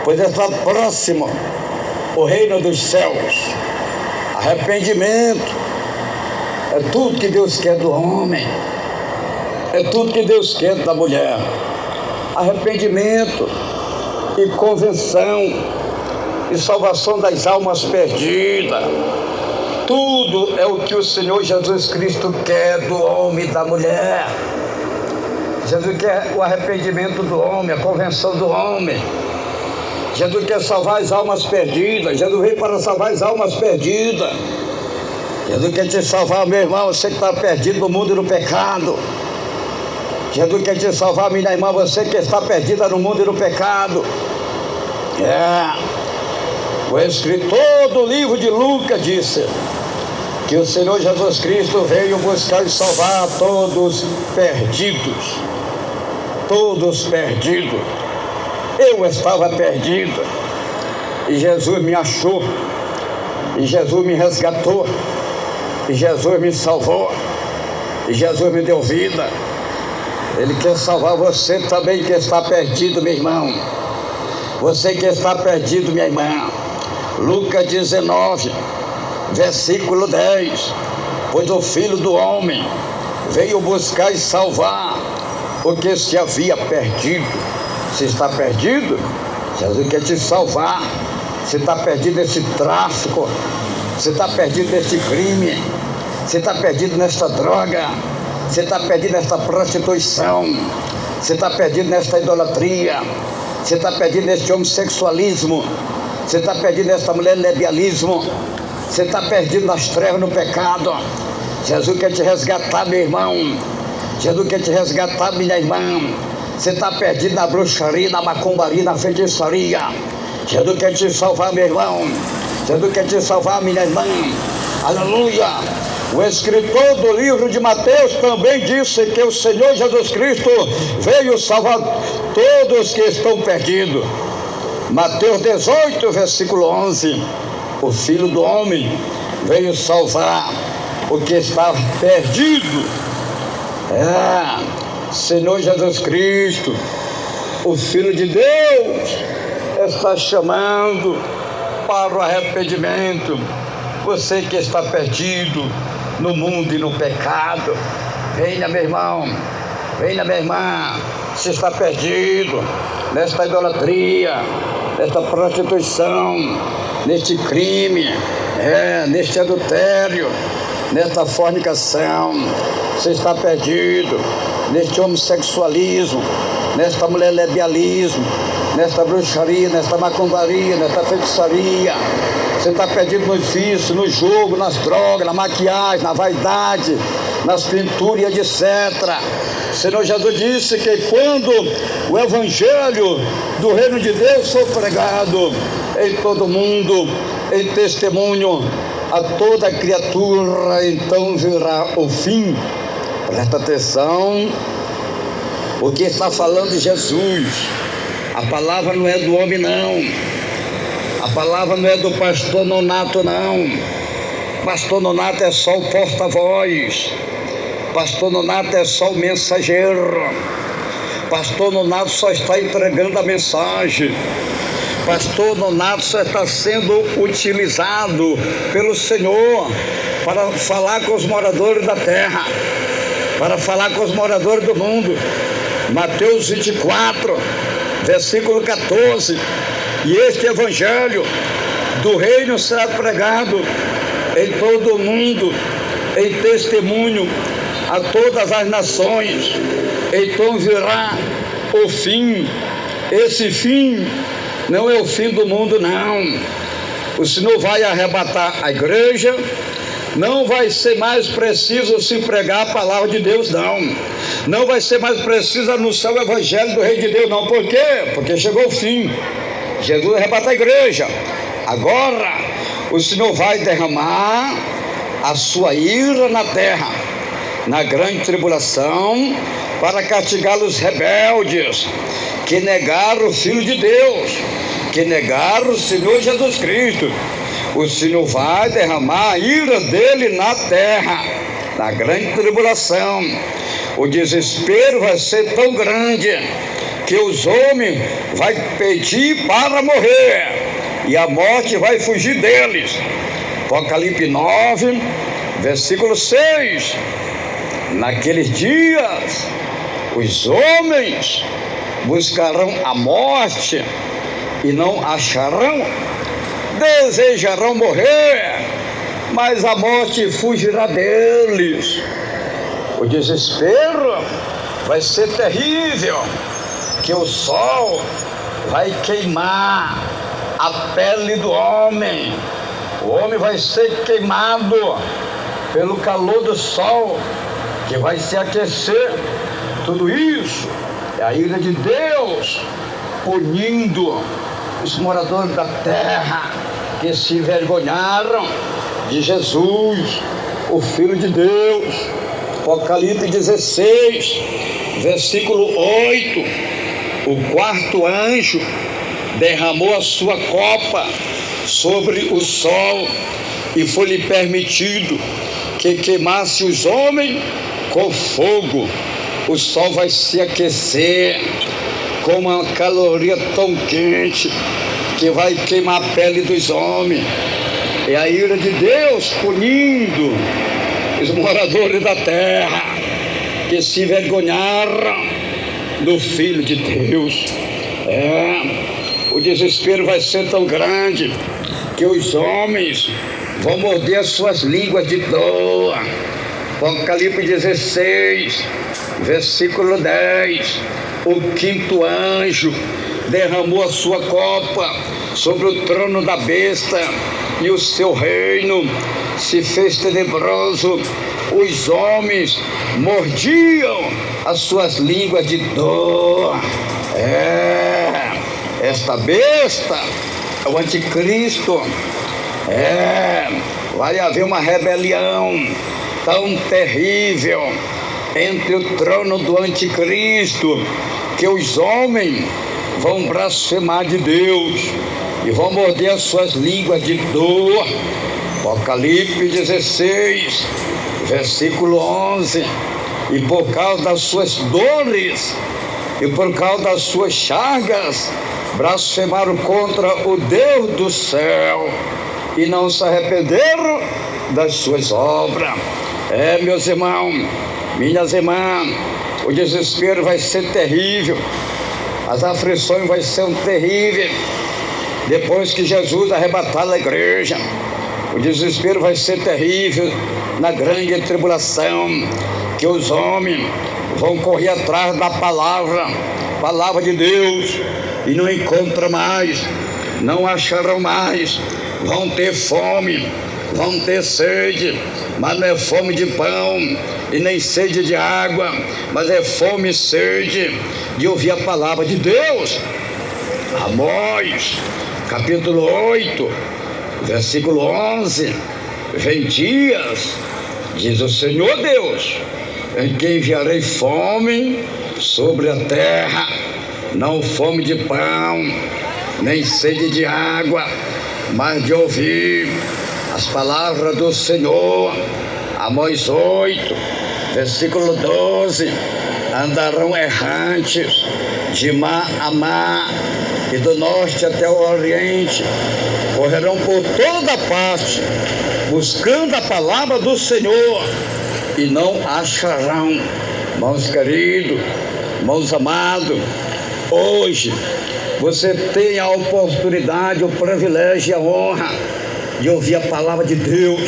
pois está próximo o reino dos céus. Arrependimento é tudo que Deus quer do homem, é tudo que Deus quer da mulher. Arrependimento e convenção e salvação das almas perdidas. Tudo é o que o Senhor Jesus Cristo quer do homem e da mulher. Jesus quer o arrependimento do homem, a convenção do homem. Jesus quer salvar as almas perdidas. Jesus veio para salvar as almas perdidas. Jesus quer te salvar, meu irmão, você que está perdido no mundo e no pecado. Jesus quer te salvar, minha irmã, você que está perdida no mundo e no pecado. O escritor do livro de Lucas disse que o Senhor Jesus Cristo veio buscar e salvar todos perdidos. Todos perdidos. Eu estava perdido e Jesus me achou, e Jesus me resgatou, e Jesus me salvou, e Jesus me deu vida. Ele quer salvar você também que está perdido, meu irmão. Você que está perdido, minha irmã. Lucas 19, versículo 10. Pois o Filho do Homem veio buscar e salvar o que se havia perdido. Se está perdido, Jesus quer te salvar. Se está perdido nesse tráfico, se está perdido nesse crime, se está perdido nesta droga, se está perdido nesta prostituição, se está perdido nesta idolatria, se está perdido neste homossexualismo, você está perdido nessa mulher lesbianismo, você está perdido nas trevas, no pecado. Jesus quer te resgatar, meu irmão. Jesus quer te resgatar, minha irmã. Você está perdido na bruxaria, na macumbaria, na feitiçaria. Jesus quer te salvar, meu irmão. Jesus quer te salvar, minha irmã. Aleluia. O escritor do livro de Mateus também disse que o Senhor Jesus Cristo veio salvar todos que estão perdidos. Mateus 18, versículo 11. O Filho do Homem veio salvar o que estava perdido. Senhor Jesus Cristo, o Filho de Deus, está chamando para o arrependimento. Você que está perdido no mundo e no pecado, venha, meu irmão, venha, minha irmã. Você está perdido nesta idolatria, nesta prostituição, neste crime, neste adultério, nesta fornicação. Você está perdido neste homossexualismo, nesta mulher lesbianismo, nesta bruxaria, nesta macumbaria, nesta feitiçaria. Você está perdido nos vícios, no jogo, nas drogas, na maquiagem, na vaidade, nas pinturas, etc. O Senhor Jesus disse que quando o evangelho do reino de Deus for pregado em todo mundo, em testemunho a toda criatura, então virá o fim. Presta atenção, o que está falando Jesus. A palavra não é do homem, não. A palavra não é do pastor Nonato, não. Pastor Nonato é só o porta-voz. Pastor Nonato é só o mensageiro. Pastor Nonato só está entregando a mensagem. Pastor Nonato só está sendo utilizado pelo Senhor para falar com os moradores da terra, para falar com os moradores do mundo. Mateus 24, versículo 14. E este evangelho do reino será pregado em todo o mundo, em testemunho a todas as nações. Então virá o fim. Esse fim não é o fim do mundo, não. O Senhor vai arrebatar a igreja. Não vai ser mais preciso se pregar a palavra de Deus, não. Não vai ser mais preciso anunciar o evangelho do Rei de Deus, não. Por quê? Porque chegou o fim. Jesus vai arrebatar a igreja. Agora, o Senhor vai derramar a sua ira na terra. na grande tribulação para castigar os rebeldes que negaram o Filho de Deus, que negaram o Senhor Jesus Cristo. O Senhor vai derramar a ira dele na terra, na grande tribulação. O desespero vai ser tão grande que os homens vão pedir para morrer e a morte vai fugir deles. Apocalipse 9, versículo 6. Naqueles dias, os homens buscarão a morte e não acharão, desejarão morrer, mas a morte fugirá deles. O desespero vai ser terrível, que o sol vai queimar a pele do homem. O homem vai ser queimado pelo calor do sol, que vai se aquecer. Tudo isso é a ira de Deus punindo os moradores da terra que se envergonharam de Jesus, o Filho de Deus. Apocalipse 16, versículo 8. O quarto anjo derramou a sua copa sobre o sol e foi-lhe permitido que queimasse os homens com fogo. O sol vai se aquecer com uma caloria tão quente que vai queimar a pele dos homens. É a ira de Deus punindo os moradores da terra que se envergonharam do Filho de Deus. O desespero vai ser tão grande que os homens vão morder as suas línguas de dor. Apocalipse 16, versículo 10. O quinto anjo derramou a sua copa sobre o trono da besta e o seu reino se fez tenebroso. Os homens mordiam as suas línguas de dor. Esta besta é o anticristo. Vai haver uma rebelião tão terrível entre o trono do anticristo, que os homens vão blasfemar de Deus e vão morder as suas línguas de dor. Apocalipse 16, versículo 11. E por causa das suas dores e por causa das suas chagas, blasfemaram contra o Deus do céu e não se arrependeram das suas obras. Meus irmãos, minhas irmãs, o desespero vai ser terrível, as aflições vai ser terríveis depois que Jesus arrebatar a igreja. O desespero vai ser terrível na grande tribulação, que os homens vão correr atrás da palavra de Deus, e não encontram mais, não acharão mais, vão ter fome, vão ter sede, mas não é fome de pão e nem sede de água, mas é fome e sede de ouvir a palavra de Deus. Amós, capítulo 8, versículo 11. Vem dias, diz o Senhor Deus, em que enviarei fome sobre a terra, não fome de pão, nem sede de água, mas de ouvir as palavras do Senhor. Amós 8, versículo 12. Andarão errantes de mar a mar e do norte até o oriente, correrão por toda parte, buscando a palavra do Senhor, e não acharão. Irmãos queridos, irmãos amados, hoje você tem a oportunidade, o privilégio e a honra de ouvir a palavra de Deus,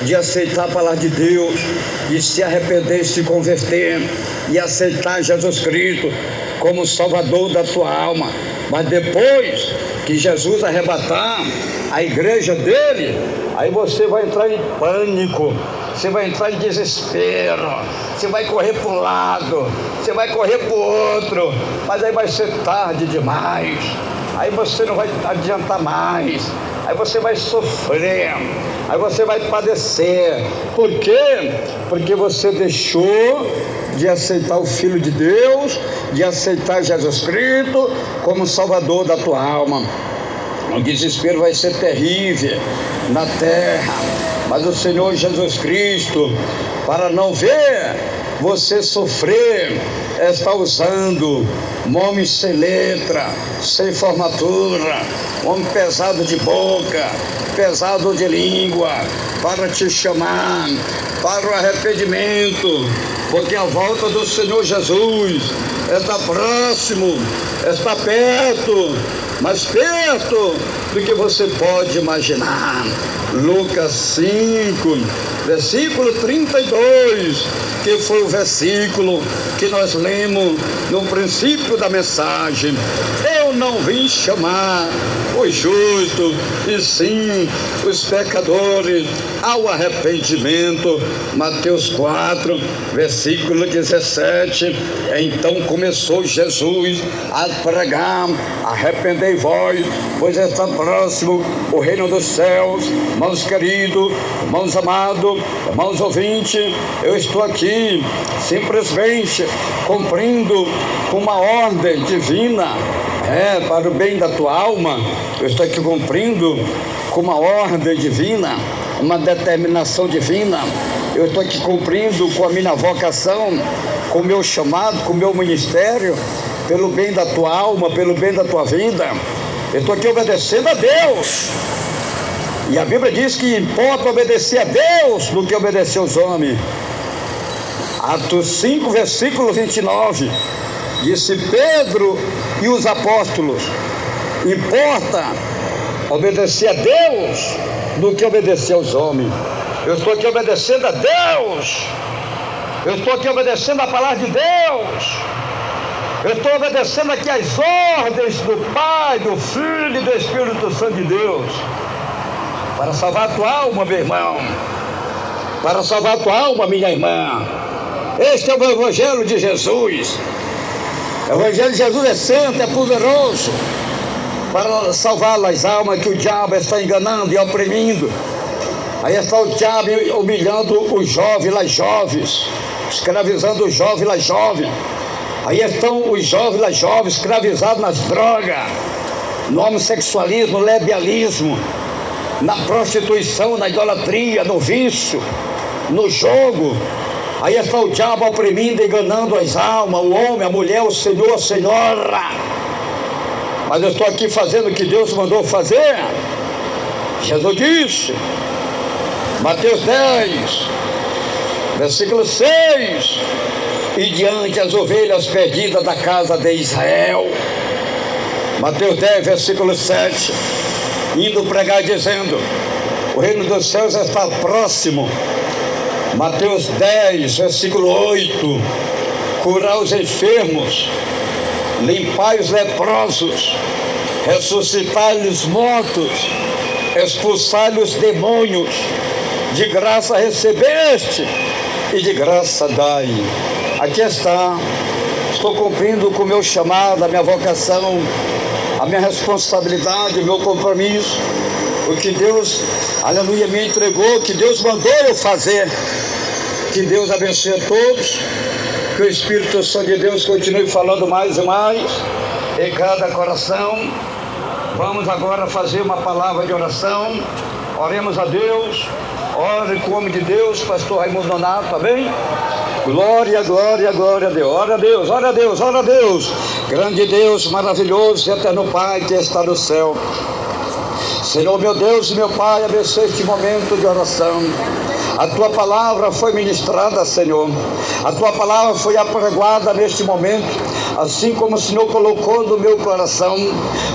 de aceitar a palavra de Deus, de se arrepender, se converter e aceitar Jesus Cristo como Salvador da tua alma. Mas depois que Jesus arrebatar a igreja dele, aí você vai entrar em pânico, você vai entrar em desespero, você vai correr para um lado, você vai correr para o outro, mas aí vai ser tarde demais, aí você não vai adiantar mais, aí você vai sofrer, aí você vai padecer. Por quê? Porque você deixou de aceitar o Filho de Deus, de aceitar Jesus Cristo como Salvador da tua alma. O desespero vai ser terrível na terra, mas o Senhor Jesus Cristo, para não ver você sofrer, está usando um homem sem letra, sem formatura, um homem pesado de boca, pesado de língua, para te chamar para o arrependimento, porque a volta do Senhor Jesus está próximo, está perto, mais perto do que você pode imaginar. Lucas 5, versículo 32, que foi o versículo que nós lemos no princípio da mensagem. Eu não vim chamar os justos, e sim os pecadores ao arrependimento. Mateus 4, versículo 17. Então começou Jesus a pregar: arrependei vós, pois está próximo o reino dos céus. Irmãos queridos, irmãos amados, irmãos ouvintes, eu estou aqui simplesmente cumprindo uma ordem divina, para o bem da tua alma. Eu estou aqui cumprindo com uma ordem divina, uma determinação divina. Eu estou aqui cumprindo com a minha vocação, com o meu chamado, com o meu ministério, pelo bem da tua alma, pelo bem da tua vida. Eu estou aqui obedecendo a Deus. E a Bíblia diz que importa obedecer a Deus do que obedecer aos homens. Atos 5, versículo 29, disse Pedro e os apóstolos: importa obedecer a Deus do que obedecer aos homens. Eu estou aqui obedecendo a Deus, eu estou aqui obedecendo a palavra de Deus, eu estou obedecendo aqui as ordens do Pai, do Filho e do Espírito Santo de Deus, para salvar a tua alma, meu irmão, para salvar a tua alma, minha irmã. Este é o Evangelho de Jesus. O Evangelho de Jesus é santo, é poderoso para salvar as almas que o diabo está enganando e oprimindo. Aí está o diabo humilhando os jovens, as jovens, escravizando os jovens, as jovens. Aí estão os jovens, as jovens escravizados nas drogas, no homossexualismo, no lesbianismo, na prostituição, na idolatria, no vício, no jogo. Aí está o diabo oprimindo, enganando as almas, o homem, a mulher, o senhor, a senhora. Mas eu estou aqui fazendo o que Deus mandou fazer. Jesus disse, Mateus 10, versículo 6, e diante as ovelhas perdidas da casa de Israel. Mateus 10, versículo 7, indo pregar dizendo, o reino dos céus está próximo. Mateus 10, versículo 8, curar os enfermos, limpar os leprosos, ressuscitar os mortos, expulsar os demônios. De graça recebeste e de graça dai. Aqui está, estou cumprindo com o meu chamado, a minha vocação, a minha responsabilidade, o meu compromisso, o que Deus, aleluia, me entregou, o que Deus mandou eu fazer. Que Deus abençoe a todos, que o Espírito Santo de Deus continue falando mais e mais em cada coração. Vamos agora fazer uma palavra de oração. Oremos a Deus. Ore com o homem de Deus, pastor Raimundo Nonato, amém? Glória, glória, glória a Deus. Ora a Deus, ora a Deus, ora a Deus. Grande Deus, maravilhoso e eterno Pai que está no céu. Senhor, meu Deus e meu Pai, abençoe este momento de oração. A tua palavra foi ministrada, Senhor. A tua palavra foi apregoada neste momento, assim como o Senhor colocou no meu coração,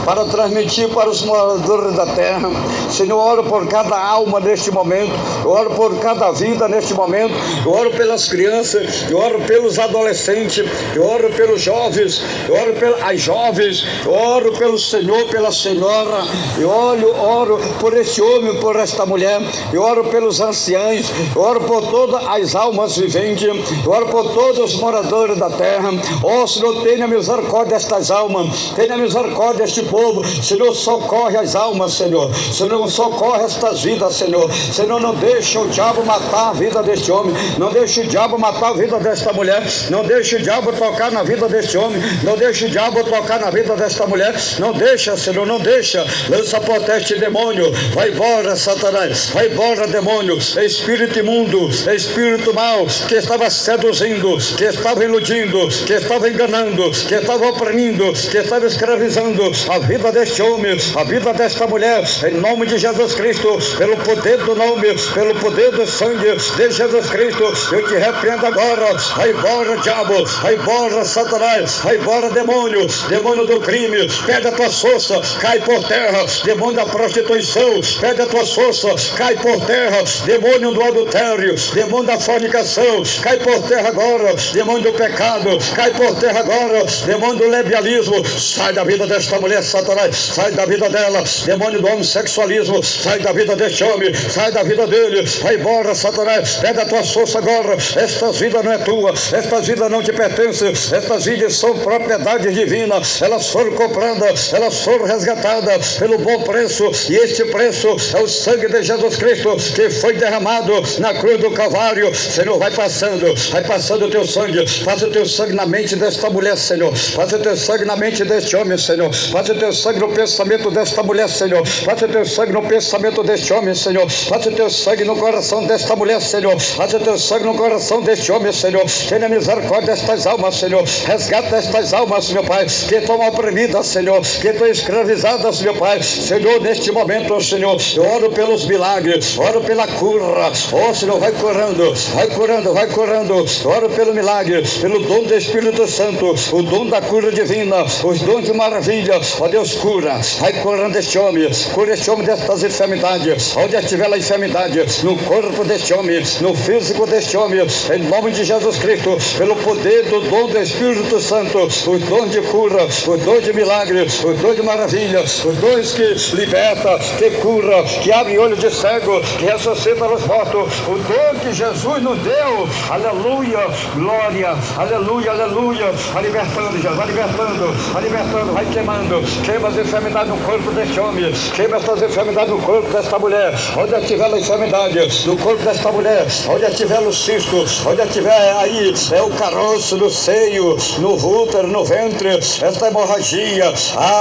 para transmitir para os moradores da terra. Senhor, eu oro por cada alma neste momento, eu oro por cada vida neste momento, eu oro pelas crianças, eu oro pelos adolescentes, eu oro pelos jovens, eu oro pelas jovens, eu oro pelo Senhor, pela senhora, eu oro por este homem, por esta mulher, eu oro pelos anciãos, eu oro por todas as almas viventes, eu oro por todos os moradores da terra. Ó Senhor, tenha misericórdia destas almas, tenha misericórdia deste povo. Senhor, socorre as almas, Senhor. Senhor, socorre estas vidas, Senhor. Senhor, não deixa o diabo matar a vida deste homem, não deixa o diabo matar a vida desta mulher, não deixa o diabo tocar na vida deste homem, não deixa o diabo tocar na vida desta mulher, não deixa, Senhor, não deixa. Lança potente demônio, vai embora, Satanás, vai embora, demônio, espírito imundo, espírito mau, que estava seduzindo, que estava iludindo, que estava enganando, que estava oprimindo, que estava escravizando a vida deste homem, a vida desta mulher, em nome de Jesus Cristo, pelo poder do nome, pelo poder do sangue de Jesus Cristo, eu te repreendo agora. Vai embora, diabo, vai embora, Satanás, vai embora, demônio, demônio do crime, pega a tua força, cai por terra, demônio da prostituição, pega a tua força, cai por terra, demônio do adultério, demônio da fornicação, cai por terra agora, demônio do pecado, cai por terra agora, demônio do levialismo, sai da vida desta mulher, Satanás, sai da vida dela, demônio do homossexualismo, sai da vida deste homem, sai da vida dele, vai embora, Satanás, pega a tua força agora. Estas vidas não é tua, estas vidas não te pertencem, estas vidas são propriedade divina, elas foram compradas, elas foram resgatadas pelo bom preço, e este preço é o sangue de Jesus Cristo que foi derramado na cruz do Calvário. Senhor, vai passando o teu sangue, passa o teu sangue na mente desta mulher, Senhor, passa o teu sangue na mente deste homem, Senhor, passa o teu sangue no pensamento desta mulher, Senhor, passa o teu sangue no pensamento deste homem, Senhor, passa o teu sangue no coração desta mulher, Senhor, passa o teu sangue no coração deste homem, Senhor, tenha misericórdia destas almas, Senhor, resgata estas almas, meu Pai, que estão oprimidas, Senhor, que estão escravizadas, meu Pai, Senhor, neste momento, Senhor, eu oro pelos milagres, oro pela cura, oh Senhor, vai curando, vai curando, vai curando, oro pelo milagre, pelo dom do Espírito Santo, o dom da cura divina, os dons de maravilha, ó Deus, cura, vai curando este homem, cura este homem destas enfermidades, onde estiver a enfermidade, no corpo deste homem, no físico deste homem, em nome de Jesus Cristo, pelo poder do dom do Espírito Santo, os dons de cura, os dons de milagre, os dons de maravilha, os dons que liberta, que cura, que abre olho de cego, que ressuscita os mortos, o dom que Jesus nos deu, aleluia, glória, aleluia, aleluia, vai libertando, já, vai libertando, vai queimando, queima as enfermidades no corpo deste homem, queima essas enfermidades no corpo desta mulher, onde estiver a enfermidade no corpo desta mulher, onde estiver o cisto, onde estiver aí, é o caroço no seio, no útero, no ventre, esta hemorragia,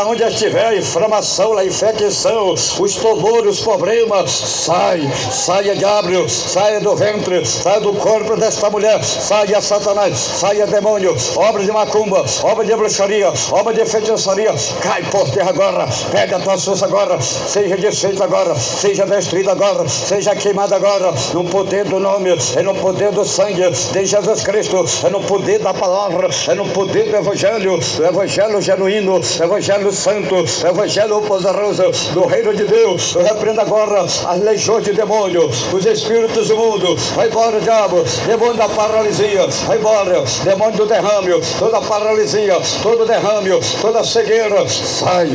onde estiver a inflamação, a infecção, os tumores, os problemas, saia diabo, saia do ventre, saia do corpo desta mulher, saia Satanás, saia demônio, obra de macumba, obra de bruxaria, obra de feitiçaria, cai por terra agora, pega a tua força agora, seja desfeita agora, seja destruída agora, seja queimada agora, no poder do nome, é no poder do sangue de Jesus Cristo, é no poder da palavra, é no poder do evangelho genuíno, evangelho santo, evangelho poderoso do reino de Deus. Eu repreendo agora as legiões de demônio, os espíritos do mundo, vai embora diabo, demônio da paralisia, vai embora, demônio do derrame, toda paralisia, todo derrame, toda cegueira, sai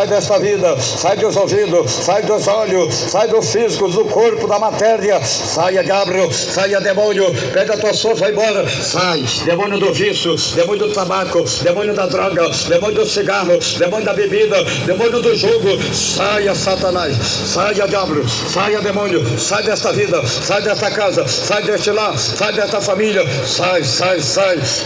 desta vida, sai dos ouvidos, sai dos olhos, sai do físico, do corpo, da matéria, saia diabo, saia demônio, pega a tua força, vai embora, sai, demônio do vício, demônio do tabaco, demônio da droga, demônio do cigarro, demônio da bebida, demônio do jogo, saia Satanás, saia diabo, saia demônio, sai desta vida, sai desta casa, sai deste lar, sai desta família, sai,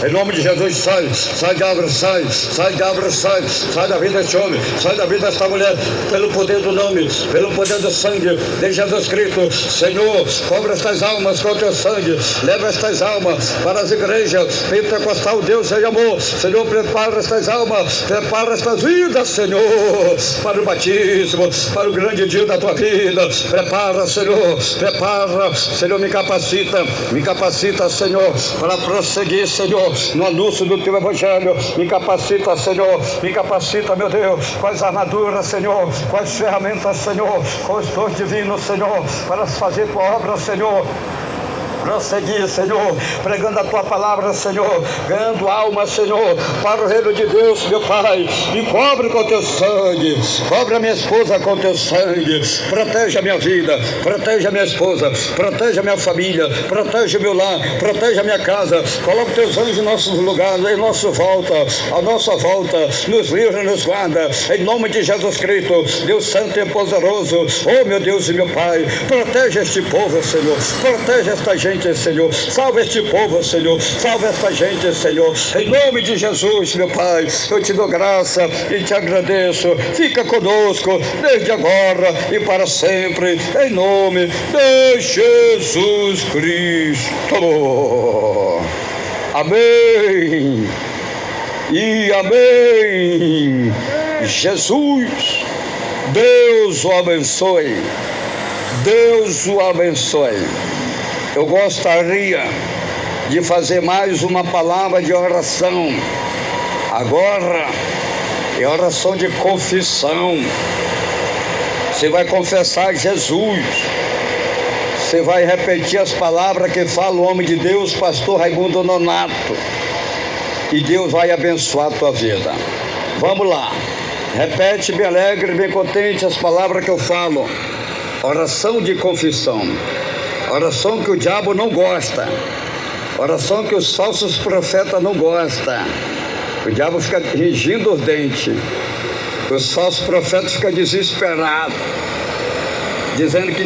em nome de Jesus, sai diabo, sai da vida deste homem, sai da vida desta mulher, pelo poder do nome, pelo poder do sangue de Jesus Cristo. Senhor, cobra estas almas com o teu sangue, leva estas almas para as igrejas pentecostal, Deus é amor. Senhor, prepara estas almas, prepara estas vidas, Senhor, para o batismo, para o grande dia da tua vida. Prepara, Senhor, me capacita, Senhor, para prosseguir, Senhor, no anúncio do teu evangelho. Me capacita, Senhor, me capacita, meu Deus, com as armaduras, Senhor, com as ferramentas, Senhor, com os dons divinos, Senhor, para fazer tua obra, Senhor. prosseguir, Senhor, pregando a tua palavra, Senhor, ganhando alma, Senhor, para o reino de Deus, meu Pai. Me cobre com teu sangue, cobre a minha esposa com teu sangue, proteja a minha vida, proteja a minha esposa, proteja a minha família, proteja o meu lar, proteja a minha casa. Coloque teus anjos em nossos lugares, em nossa volta, a nossa volta, nos livra, nos guarda, em nome de Jesus Cristo, Deus Santo e poderoso. Oh meu Deus e meu Pai, protege este povo, Senhor, protege esta gente, Senhor, salve este povo, Senhor, salve esta gente, Senhor, em nome de Jesus, meu Pai. Eu te dou graça e te agradeço. Fica conosco desde agora e para sempre, em nome de Jesus Cristo. Amém e amém. Jesus, Deus o abençoe. Deus o abençoe. Eu gostaria de fazer mais uma palavra de oração. Agora é oração de confissão. Você vai confessar Jesus. Você vai repetir as palavras que fala o homem de Deus, pastor Raimundo Nonato. E Deus vai abençoar a tua vida. Vamos lá. Repete bem alegre, bem contente as palavras que eu falo. Oração de confissão. Oração que o diabo não gosta. Oração que os falsos profetas não gostam. O diabo fica ringindo os dentes. Os falsos profetas ficam desesperados, dizendo que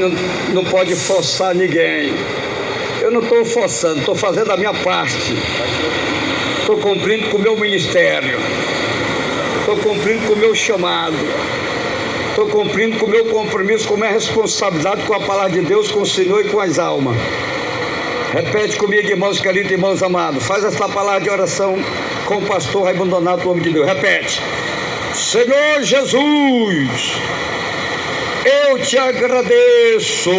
não pode forçar ninguém. Eu não estou forçando, estou fazendo a minha parte. Estou cumprindo com o meu ministério. Estou cumprindo com o meu chamado. Estou cumprindo com o meu compromisso, com a minha responsabilidade com a palavra de Deus, com o Senhor e com as almas. Repete comigo, irmãos queridos, irmãos amados. Faz essa palavra de oração com o pastor Raimundo Nonato, o homem de Deus. Repete. Senhor Jesus, eu te agradeço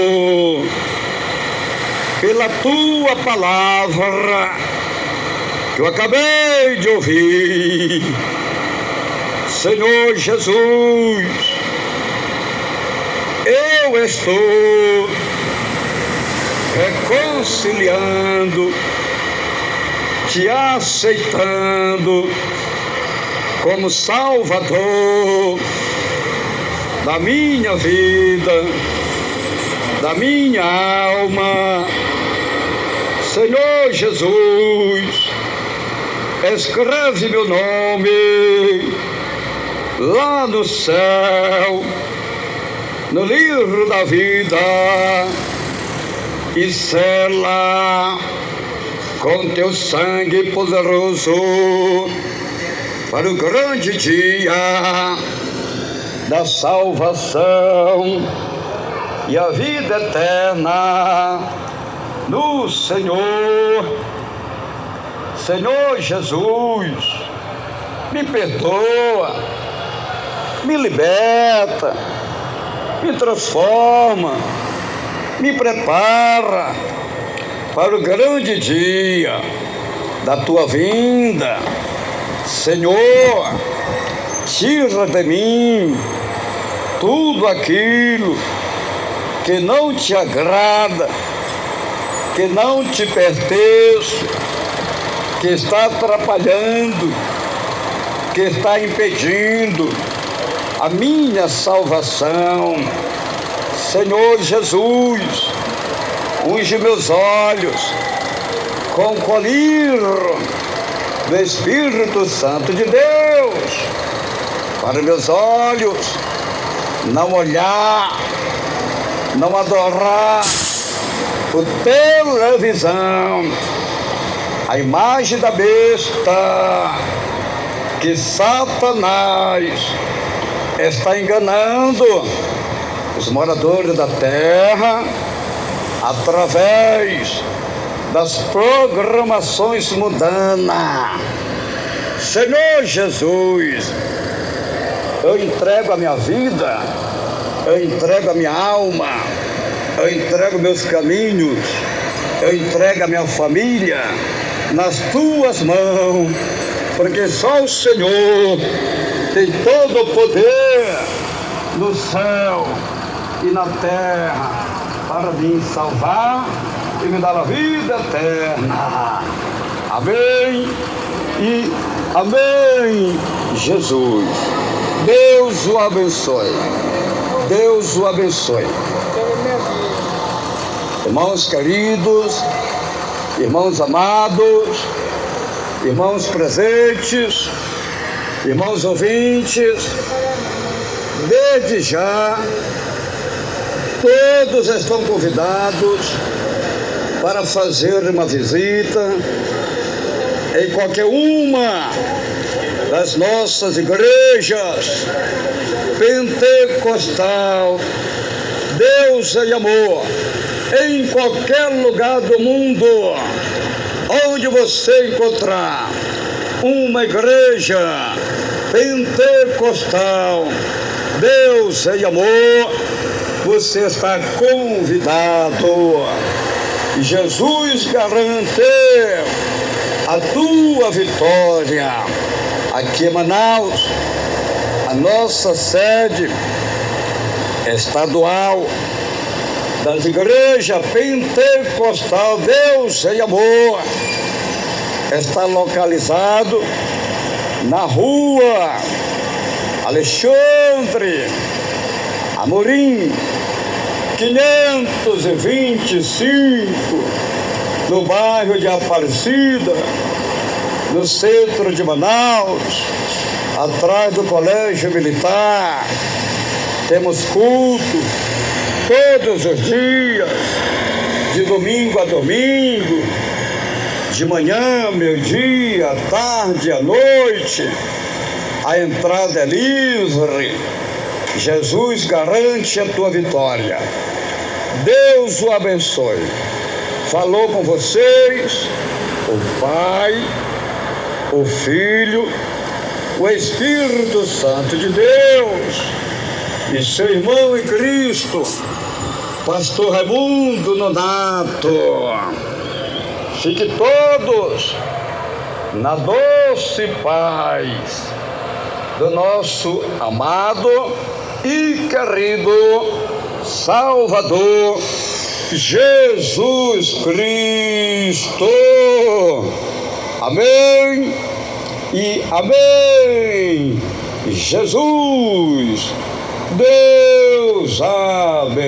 pela tua palavra que eu acabei de ouvir. Senhor Jesus, eu estou reconciliando, te aceitando como Salvador da minha vida, da minha alma. Senhor Jesus, escreve meu nome lá no céu, no livro da vida, e sela com teu sangue poderoso para o grande dia da salvação e a vida eterna no Senhor. Senhor Jesus, me perdoa, me liberta, me transforma, me prepara para o grande dia da tua vinda. Senhor, tira de mim tudo aquilo que não te agrada, que não te pertence, que está atrapalhando, que está impedindo a minha salvação. Senhor Jesus, unge meus olhos com o colírio do Espírito Santo de Deus, para meus olhos não olhar, não adorar por televisão a imagem da besta que Satanás está enganando os moradores da terra através das programações mundanas. Senhor Jesus, eu entrego a minha vida, eu entrego a minha alma, eu entrego meus caminhos, eu entrego a minha família nas tuas mãos, porque só o Senhor tem todo o poder no céu e na terra para me salvar e me dar a vida eterna. Amém e amém, Jesus. Deus o abençoe. Deus o abençoe. Irmãos queridos, irmãos amados, irmãos presentes, irmãos ouvintes, desde já, todos estão convidados para fazer uma visita em qualquer uma das nossas igrejas pentecostal, Deus e amor, em qualquer lugar do mundo, onde você encontrar uma igreja pentecostal, Deus e amor, você está convidado. Jesus garante a tua vitória. Aqui em Manaus, a nossa sede estadual das igrejas pentecostal Deus e amor está localizado na rua Alexandre Amorim 525, no bairro de Aparecida, no centro de Manaus, atrás do Colégio Militar. Temos culto todos os dias, de domingo a domingo, de manhã, meio-dia, à tarde, à noite. A entrada é livre. Jesus garante a tua vitória. Deus o abençoe. Falou com vocês o Pai, o Filho, o Espírito Santo de Deus e seu irmão em Cristo, Pastor Raimundo Nonato. Fiquem todos na doce paz do nosso amado e querido Salvador Jesus Cristo. Amém e amém. Jesus, Deus abençoe.